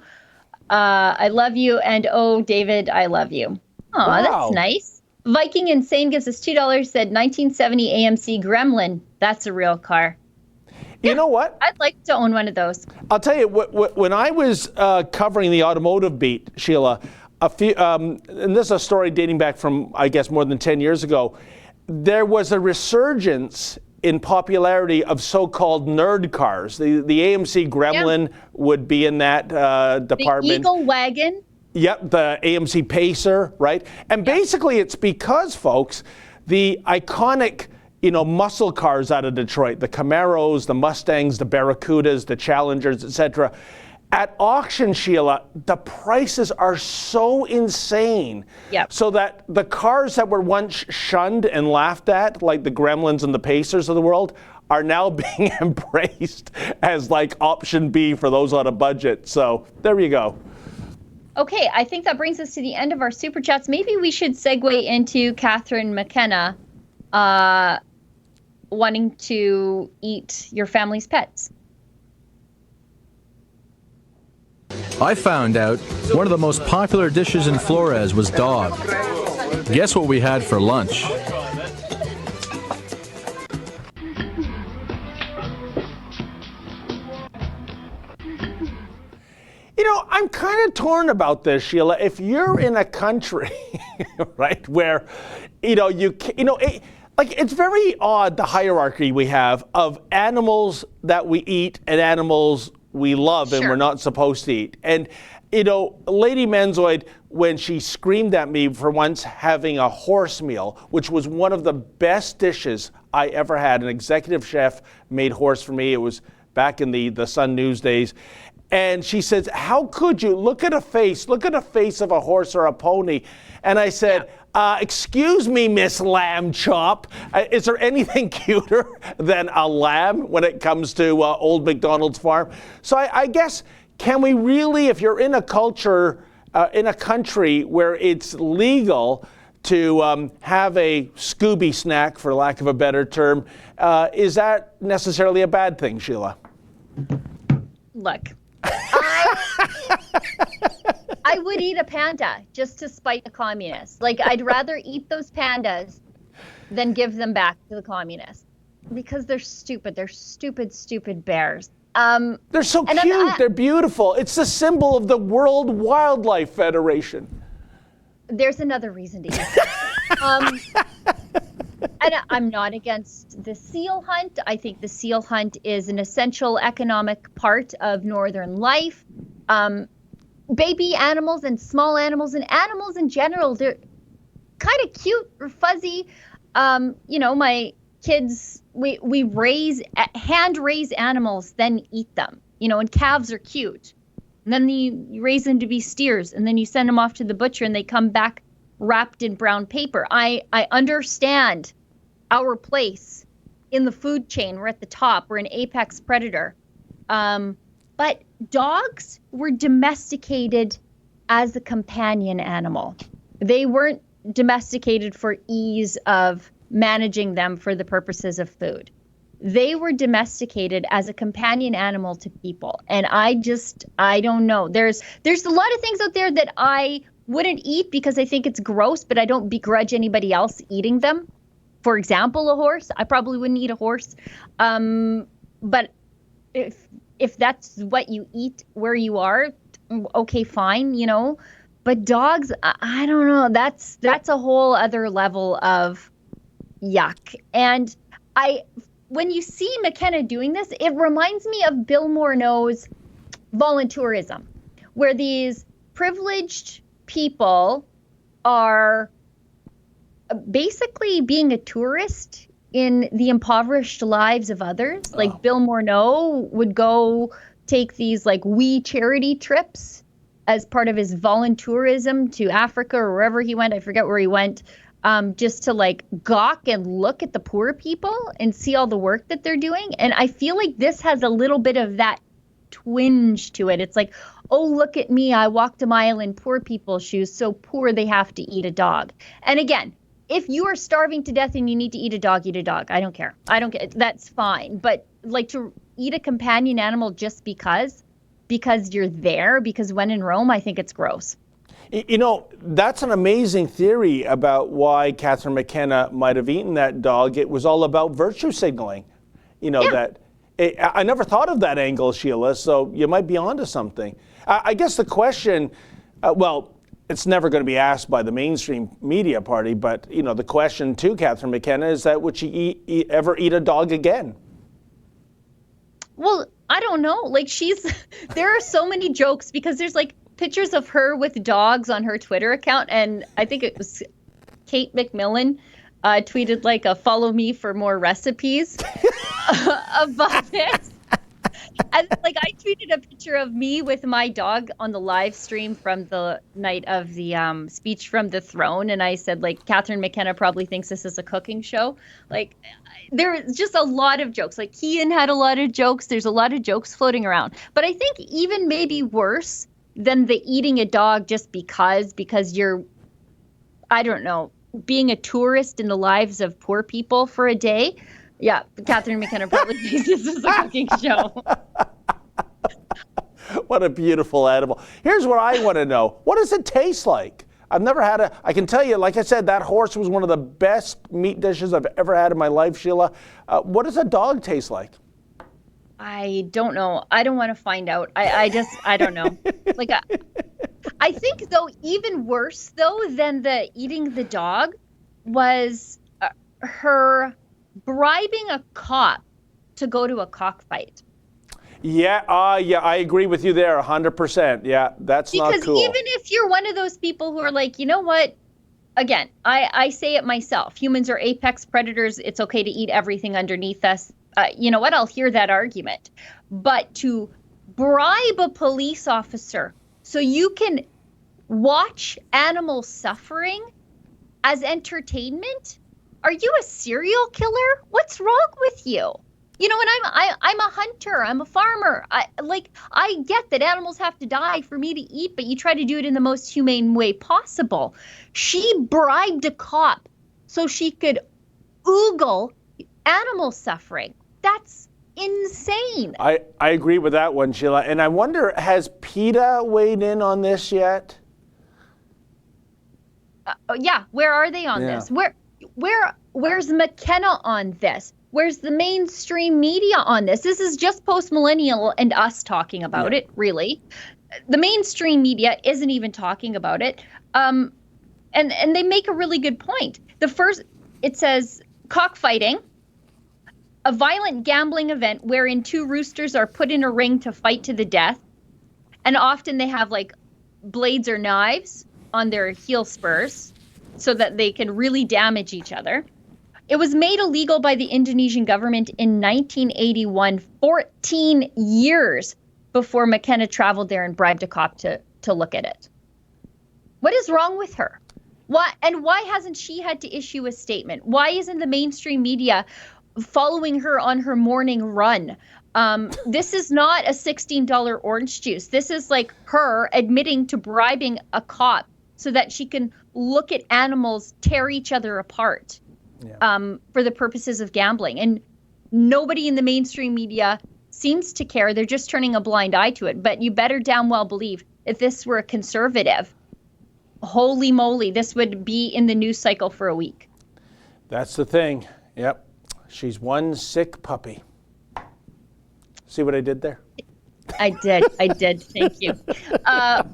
I love you. And oh, David, I love you. Oh, wow. That's nice. Viking Insane gives us $2, said 1970 AMC Gremlin. That's a real car. You know what? I'd like to own one of those. I'll tell you, when I was covering the automotive beat, Sheila, and this is a story dating back from, I guess, more than 10 years ago, there was a resurgence in popularity of so-called nerd cars. The AMC Gremlin would be in that department. The Eagle Wagon. Yep, the AMC Pacer, right? And basically it's because, folks, the iconic muscle cars out of Detroit, the Camaros, the Mustangs, the Barracudas, the Challengers, etc. At auction, Sheila, the prices are so insane. Yep. So that the cars that were once shunned and laughed at, like the Gremlins and the Pacers of the world, are now being embraced as option B for those on a budget. So there you go. Okay, I think that brings us to the end of our Super Chats. Maybe we should segue into Catherine McKenna wanting to eat your family's pets. I found out one of the most popular dishes in Flores was dog. Guess what we had for lunch? I'm kind of torn about this, Sheila. If you're in a country, right, where, it's very odd, the hierarchy we have of animals that we eat and animals we love and we're not supposed to eat. And, Lady Manzoid, when she screamed at me for once having a horse meal, which was one of the best dishes I ever had, an executive chef made horse for me. It was back in the Sun News days. And she says, how could you? Look at a face of a horse or a pony. And I said, excuse me, Miss Lamb Chop, is there anything cuter than a lamb when it comes to Old MacDonald's farm? So I guess, can we really, if you're in a culture, in a country where it's legal to have a Scooby snack, for lack of a better term, is that necessarily a bad thing, Sheila? Look. I would eat a panda just to spite the communists. I'd rather eat those pandas than give them back to the communists because they're stupid. They're stupid bears. They're so cute. They're beautiful. It's the symbol of the World Wildlife Federation. There's another reason to eat them. And I'm not against the seal hunt. I think the seal hunt is an essential economic part of northern life. Baby animals and small animals and animals in general, they're kind of cute or fuzzy. My kids, we hand raise animals, then eat them. And calves are cute. And then you raise them to be steers, and then you send them off to the butcher, and they come back wrapped in brown paper. I understand our place in the food chain. We're at the top. We're an apex predator. But dogs were domesticated as a companion animal. They weren't domesticated for ease of managing them for the purposes of food. They were domesticated as a companion animal to people. And I don't know. There's a lot of things out there that I wouldn't eat because I think it's gross, but I don't begrudge anybody else eating them. For example, a horse. I probably wouldn't eat a horse. But if that's what you eat where you are, okay, fine, But dogs, I don't know. That's a whole other level of yuck. And when you see McKenna doing this, it reminds me of Bill Morneau's volunteerism, where these privileged people are basically being a tourist in the impoverished lives of others. Like Bill Morneau would go take these wee charity trips as part of his volunteerism to Africa or wherever he went. I forget where he went, just to gawk and look at the poor people and see all the work that they're doing. And I feel like this has a little bit of that twinge to it. It's like, oh, look at me. I walked a mile in poor people's shoes. So poor they have to eat a dog. And again, if you are starving to death and you need to eat a dog, eat a dog. I don't care. That's fine. But to eat a companion animal just because you're there, because when in Rome, I think it's gross. That's an amazing theory about why Catherine McKenna might have eaten that dog. It was all about virtue signaling. I never thought of that angle, Sheila, so you might be onto something. I guess the question, it's never going to be asked by the mainstream media party, but the question to Catherine McKenna is that would she ever eat a dog again? Well, I don't know. There are so many jokes because there's pictures of her with dogs on her Twitter account, and I think it was Kate McMillan tweeted a follow me for more recipes about it. And I tweeted a picture of me with my dog on the live stream from the night of the speech from the throne. And I said, Catherine McKenna probably thinks this is a cooking show. There's just a lot of jokes. Keean had a lot of jokes. There's a lot of jokes floating around. But I think even maybe worse than the eating a dog just because you're, I don't know, being a tourist in the lives of poor people for a day. Yeah, Catherine McKenna probably thinks this is a cooking show. What a beautiful animal. Here's what I want to know. What does it taste like? I've never had I can tell you, like I said, that horse was one of the best meat dishes I've ever had in my life, Sheila. What does a dog taste like? I don't know. I don't want to find out. I don't know. Like, I think, though, even worse, though, than the eating the dog was her bribing a cop to go to a cockfight. Yeah, I agree with you there, 100%. Yeah, that's not cool. Because even if you're one of those people who are like, you know what? Again, I say it myself. Humans are apex predators. It's okay to eat everything underneath us. You know what? I'll hear that argument. But to bribe a police officer so you can watch animals suffering as entertainment? Are you a serial killer? What's wrong with you? You know, and I'm a hunter. I'm a farmer. I get that animals have to die for me to eat, but you try to do it in the most humane way possible. She bribed a cop so she could oogle animal suffering. That's insane. I agree with that one, Sheila. And I wonder, has PETA weighed in on this yet? Yeah, where are they on this? Where's McKenna on this? Where's the mainstream media on this? This is just post-millennial and us talking about it, really. The mainstream media isn't even talking about it. And they make a really good point. It says, cockfighting, a violent gambling event wherein two roosters are put in a ring to fight to the death. And often they have like blades or knives on their heel spurs so that they can really damage each other. It was made illegal by the Indonesian government in 1981, 14 years before McKenna traveled there and bribed a cop to look at it. What is wrong with her? Why hasn't she had to issue a statement? Why isn't the mainstream media following her on her morning run? This is not a $16 orange juice. This is like her admitting to bribing a cop so that she can look at animals tear each other apart. For the purposes of gambling. And nobody in the mainstream media seems to care. They're just turning a blind eye to it. But you better damn well believe if this were a conservative, holy moly, this would be in the news cycle for a week. That's the thing. Yep. She's one sick puppy. See what I did there? I did. Thank you.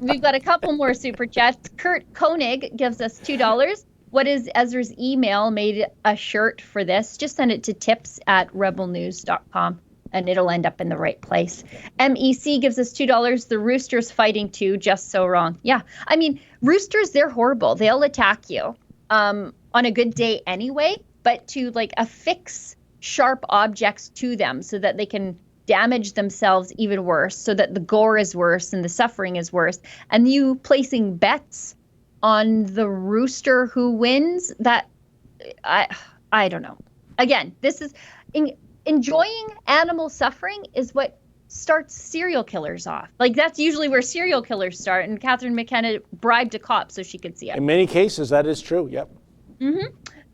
We've got a couple more super chats. Kurt Koenig gives us $2. What is Ezra's email? Made a shirt for this. Just send it to tips@rebelnews.com and it'll end up in the right place. MEC gives us $2. The rooster's fighting too, just so wrong. Yeah. I mean, roosters, they're horrible. They'll attack you on a good day anyway, but to like affix sharp objects to them so that they can damage themselves even worse, so that the gore is worse and the suffering is worse. And you placing bets on the rooster who wins, that I don't know. Again, this is enjoying animal suffering is what starts serial killers off. Like that's usually where serial killers start. And Catherine McKenna bribed a cop so she could see it. In many cases, that is true. Yep. Mm-hmm.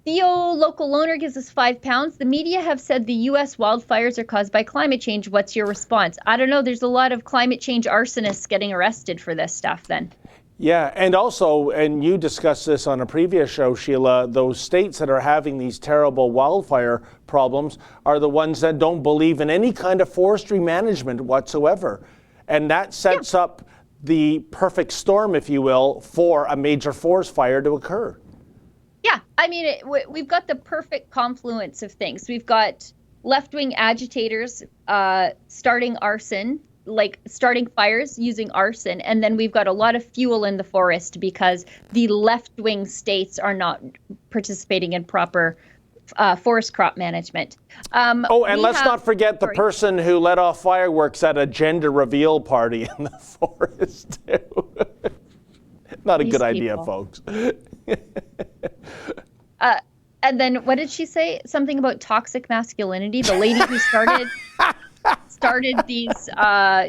Theo, local loaner, gives us £5. The media have said the U.S. wildfires are caused by climate change. What's your response? I don't know. There's a lot of climate change arsonists getting arrested for this stuff then. Yeah, and also, and you discussed this on a previous show, Sheila, those states that are having these terrible wildfire problems are the ones that don't believe in any kind of forestry management whatsoever. And that sets up the perfect storm, if you will, for a major forest fire to occur. Yeah, I mean, we've got the perfect confluence of things. We've got left-wing agitators starting arson, like starting fires using arson, and then we've got a lot of fuel in the forest because the left-wing states are not participating in proper forest crop management. And let's not forget the person who let off fireworks at a gender reveal party in the forest too. Not a good idea, folks. And then what did she say? Something about toxic masculinity. The lady who started these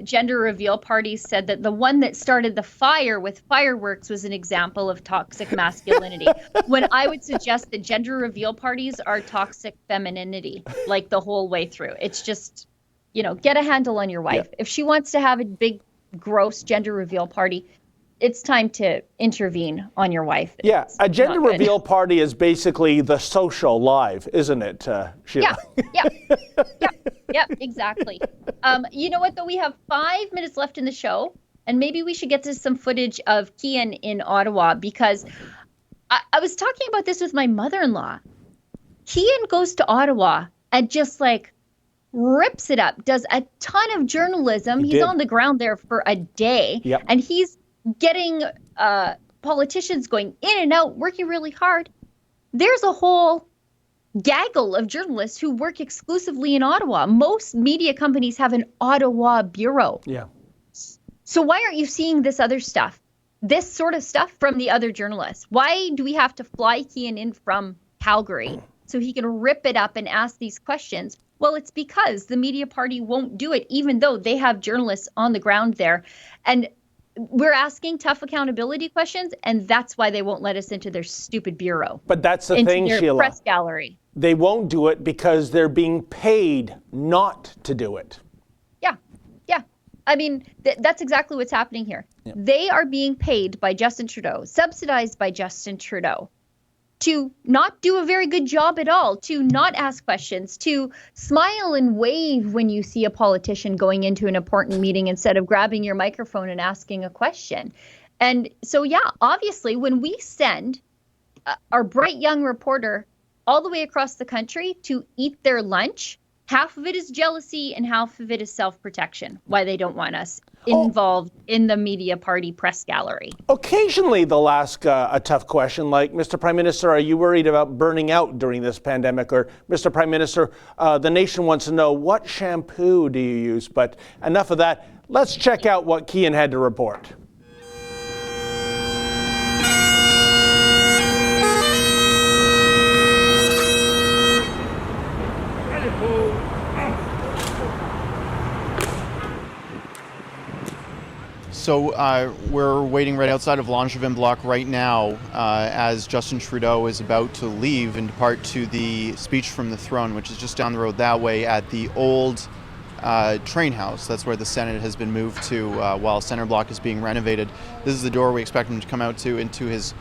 gender reveal parties said that the one that started the fire with fireworks was an example of toxic masculinity. When I would suggest that gender reveal parties are toxic femininity, like the whole way through. It's just, get a handle on your wife. If she wants to have a big gross gender reveal party. It's time to intervene on your wife. Yeah, It's a gender not good. reveal party is basically the social live, isn't it, Sheila? Yeah, exactly. You know what, though? We have 5 minutes left in the show, and maybe we should get to some footage of Keean in Ottawa, because I was talking about this with my mother-in-law. Keean goes to Ottawa and just like rips it up, does a ton of journalism. He's on the ground there for a day, and he's getting politicians going in and out, working really hard. There's a whole gaggle of journalists who work exclusively in Ottawa. Most media companies have an Ottawa bureau. Yeah. So why aren't you seeing this other stuff, this sort of stuff from the other journalists? Why do we have to fly Keean in from Calgary so he can rip it up and ask these questions? Well, it's because the media party won't do it, even though they have journalists on the ground there. And we're asking tough accountability questions, and that's why they won't let us into their stupid bureau. But that's the thing, their Sheila. Press gallery. They won't do it because they're being paid not to do it. Yeah. I mean, that's exactly what's happening here. Yeah. They are being paid by Justin Trudeau, subsidized by Justin Trudeau, to not do a very good job at all, to not ask questions, to smile and wave when you see a politician going into an important meeting instead of grabbing your microphone and asking a question. And so, yeah, obviously, when we send our bright young reporter all the way across the country to eat their lunch, half of it is jealousy and half of it is self-protection, why they don't want us involved in the media party press gallery. Occasionally they'll ask a tough question like, Mr. Prime Minister, are you worried about burning out during this pandemic? Or, Mr. Prime Minister, the nation wants to know, what shampoo do you use? But enough of that. Let's check out what Keean had to report. So we're waiting right outside of Langevin Block right now as Justin Trudeau is about to leave and depart to the speech from the throne, which is just down the road that way at the old train house. That's where the Senate has been moved to while Centre Block is being renovated. This is the door we expect him to come out to into his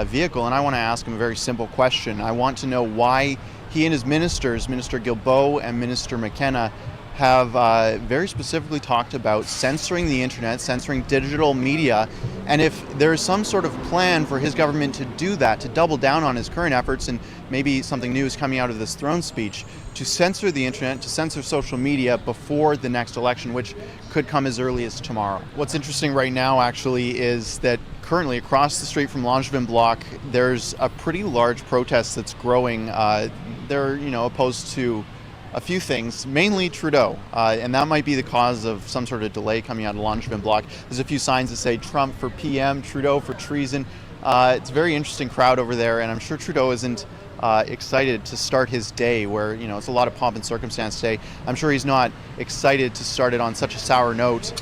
vehicle, and I want to ask him a very simple question. I want to know why he and his ministers, Minister Guilbeault and Minister McKenna, have very specifically talked about censoring the internet, censoring digital media, and if there is some sort of plan for his government to do that, to double down on his current efforts, and maybe something new is coming out of this throne speech, to censor the internet, to censor social media before the next election, which could come as early as tomorrow. What's interesting right now actually is that currently across the street from Langevin Block, there's a pretty large protest that's growing. They're, opposed to a few things, mainly Trudeau, and that might be the cause of some sort of delay coming out of Langevin Block. There's a few signs that say Trump for PM, Trudeau for treason. It's a very interesting crowd over there, and I'm sure Trudeau isn't excited to start his day where, it's a lot of pomp and circumstance today. I'm sure he's not excited to start it on such a sour note.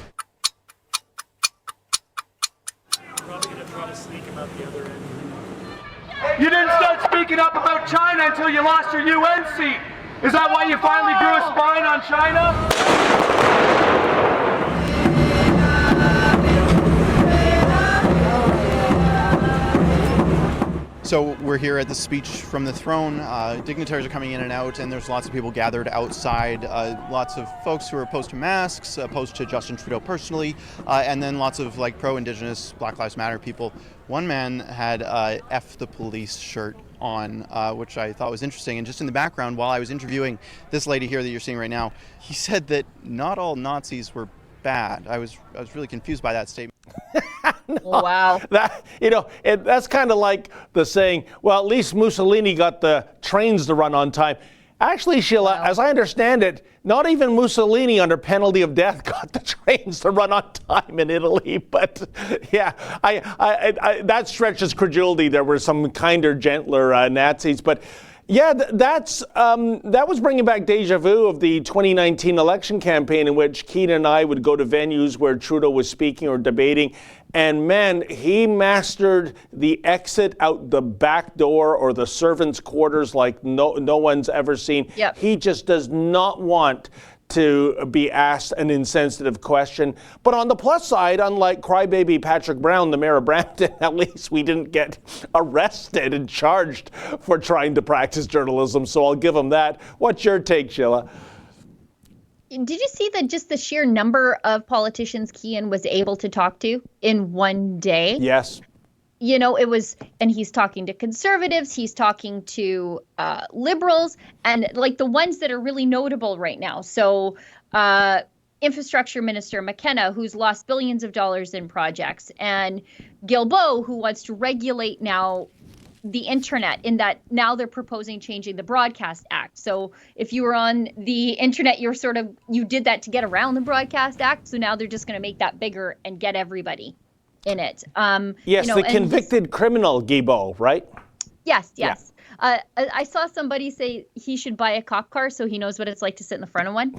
You didn't start speaking up about China until you lost your UN seat. Is that why you finally grew a spine on China? So we're here at the speech from the throne. Dignitaries are coming in and out, and there's lots of people gathered outside. Lots of folks who are opposed to masks, opposed to Justin Trudeau personally, and then lots of pro-Indigenous, Black Lives Matter people. One man had F the police shirt on, which I thought was interesting. And just in the background, while I was interviewing this lady here that you're seeing right now, he said that not all Nazis were bad. I was really confused by that statement. No. Wow. That's kind of like the saying, well, at least Mussolini got the trains to run on time. Actually, Sheila, as I understand it, not even Mussolini under penalty of death got the trains to run on time in Italy. But yeah, that stretches credulity. There were some kinder, gentler Nazis. But yeah, that was bringing back deja vu of the 2019 election campaign in which Keean and I would go to venues where Trudeau was speaking or debating. And man, he mastered the exit out the back door or the servants' quarters like no one's ever seen. Yep. He just does not want to be asked an insensitive question. But on the plus side, unlike crybaby Patrick Brown, the mayor of Brampton, at least we didn't get arrested and charged for trying to practice journalism. So I'll give him that. What's your take, Sheila? Did you see just the sheer number of politicians Keean was able to talk to in one day? Yes. You know, and he's talking to conservatives, he's talking to liberals, and like the ones that are really notable right now. So Infrastructure Minister McKenna, who's lost billions of dollars in projects, and Guilbeault, who wants to regulate now the internet, in that now they're proposing changing the Broadcast Act. So if you were on the internet, you did that to get around the Broadcast Act. So now they're just going to make that bigger and get everybody in it. Yes, the convicted criminal Guilbeault, right? Yes. Yeah. I saw somebody say he should buy a cop car so he knows what it's like to sit in the front of one.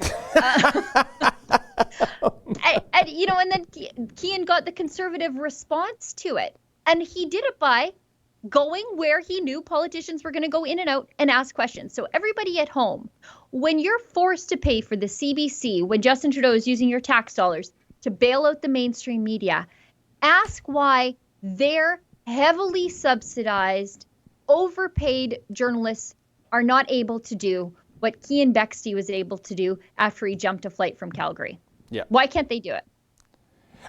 And then Keean got the conservative response to it. And he did it by going where he knew politicians were going to go in and out and ask questions. So everybody at home, when you're forced to pay for the CBC, when Justin Trudeau is using your tax dollars to bail out the mainstream media, ask why their heavily subsidized, overpaid journalists are not able to do what Keean Bexte was able to do after he jumped a flight from Calgary. Yeah. Why can't they do it?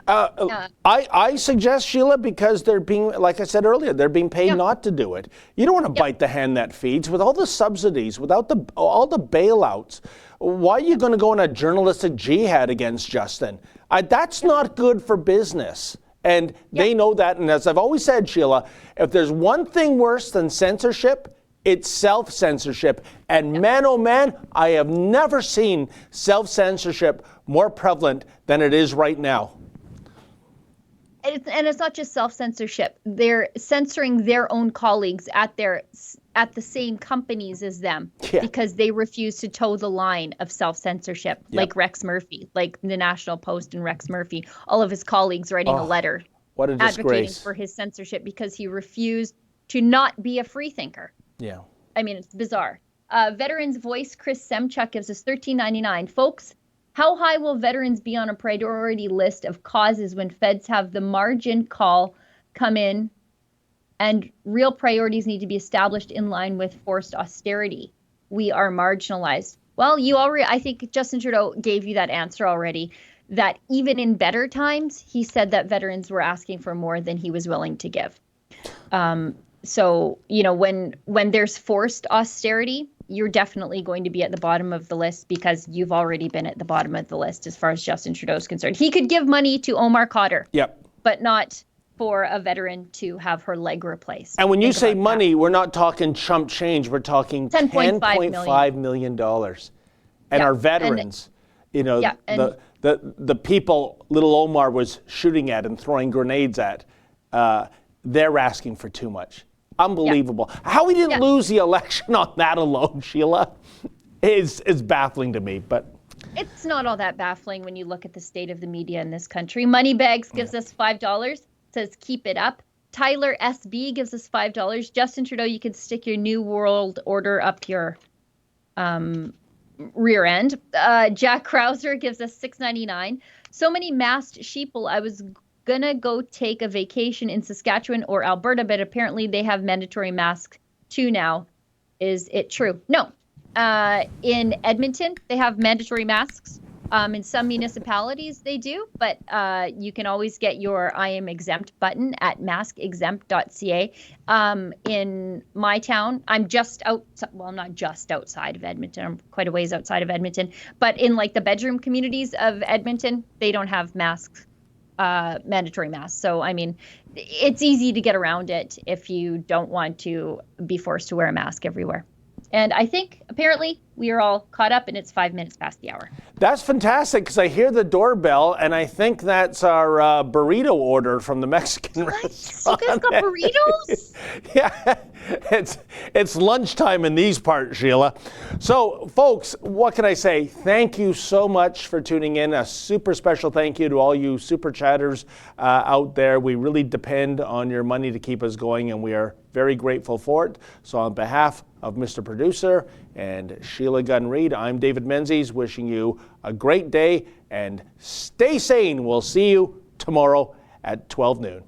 I suggest, Sheila, because they're being, like I said earlier, they're being paid not to do it. You don't want to bite the hand that feeds. With all the subsidies, without all the bailouts, why are you going to go on a journalistic jihad against Justin? That's not good for business. And they know that. And as I've always said, Sheila, if there's one thing worse than censorship, it's self-censorship. And man, oh man, I have never seen self-censorship more prevalent than it is right now. And it's not just self-censorship. They're censoring their own colleagues at the same companies as them because they refuse to toe the line of self-censorship, like Rex Murphy, like the National Post and Rex Murphy, all of his colleagues writing a letter advocating for his censorship because he refused to not be a free thinker. Yeah. I mean, it's bizarre. Veterans Voice, Chris Semchuk gives us $13.99. Folks, how high will veterans be on a priority list of causes when feds have the margin call come in and real priorities need to be established in line with forced austerity? We are marginalized. Well, I think Justin Trudeau gave you that answer already, that even in better times, he said that veterans were asking for more than he was willing to give. So, when there's forced austerity, you're definitely going to be at the bottom of the list because you've already been at the bottom of the list as far as Justin Trudeau is concerned. He could give money to Omar Khadr, but not for a veteran to have her leg replaced. And when you say money, we're not talking chump change. We're talking $10.5 million. And our veterans, the people little Omar was shooting at and throwing grenades at, they're asking for too much. Unbelievable. How we didn't lose the election on that alone, Sheila, is baffling to me. But it's not all that baffling when you look at the state of the media in this country. Moneybags gives us $5, says keep it up. Tyler SB gives us $5. Justin Trudeau, you can stick your New World Order up your rear end. Jack Krauser gives us $6.99. So many masked sheeple. I was gonna go take a vacation in Saskatchewan or Alberta, but apparently they have mandatory masks too now. Is it true? No. In Edmonton, they have mandatory masks. In some municipalities, they do, but you can always get your I am exempt button at maskexempt.ca. In my town, I'm not just outside of Edmonton. I'm quite a ways outside of Edmonton, but in like the bedroom communities of Edmonton, they don't have masks. Mandatory masks. So, I mean, it's easy to get around it if you don't want to be forced to wear a mask everywhere. And I think apparently we are all caught up and it's 5 minutes past the hour. That's fantastic because I hear the doorbell and I think that's our burrito order from the Mexican restaurant. You guys got burritos? Yeah, it's lunchtime in these parts, Sheila. So, folks, what can I say? Thank you so much for tuning in. A super special thank you to all you super chatters out there. We really depend on your money to keep us going, and we are very grateful for it. So on behalf of Mr. Producer and Sheila Gunn-Reid. I'm David Menzies, wishing you a great day and stay sane. We'll see you tomorrow at 12 noon.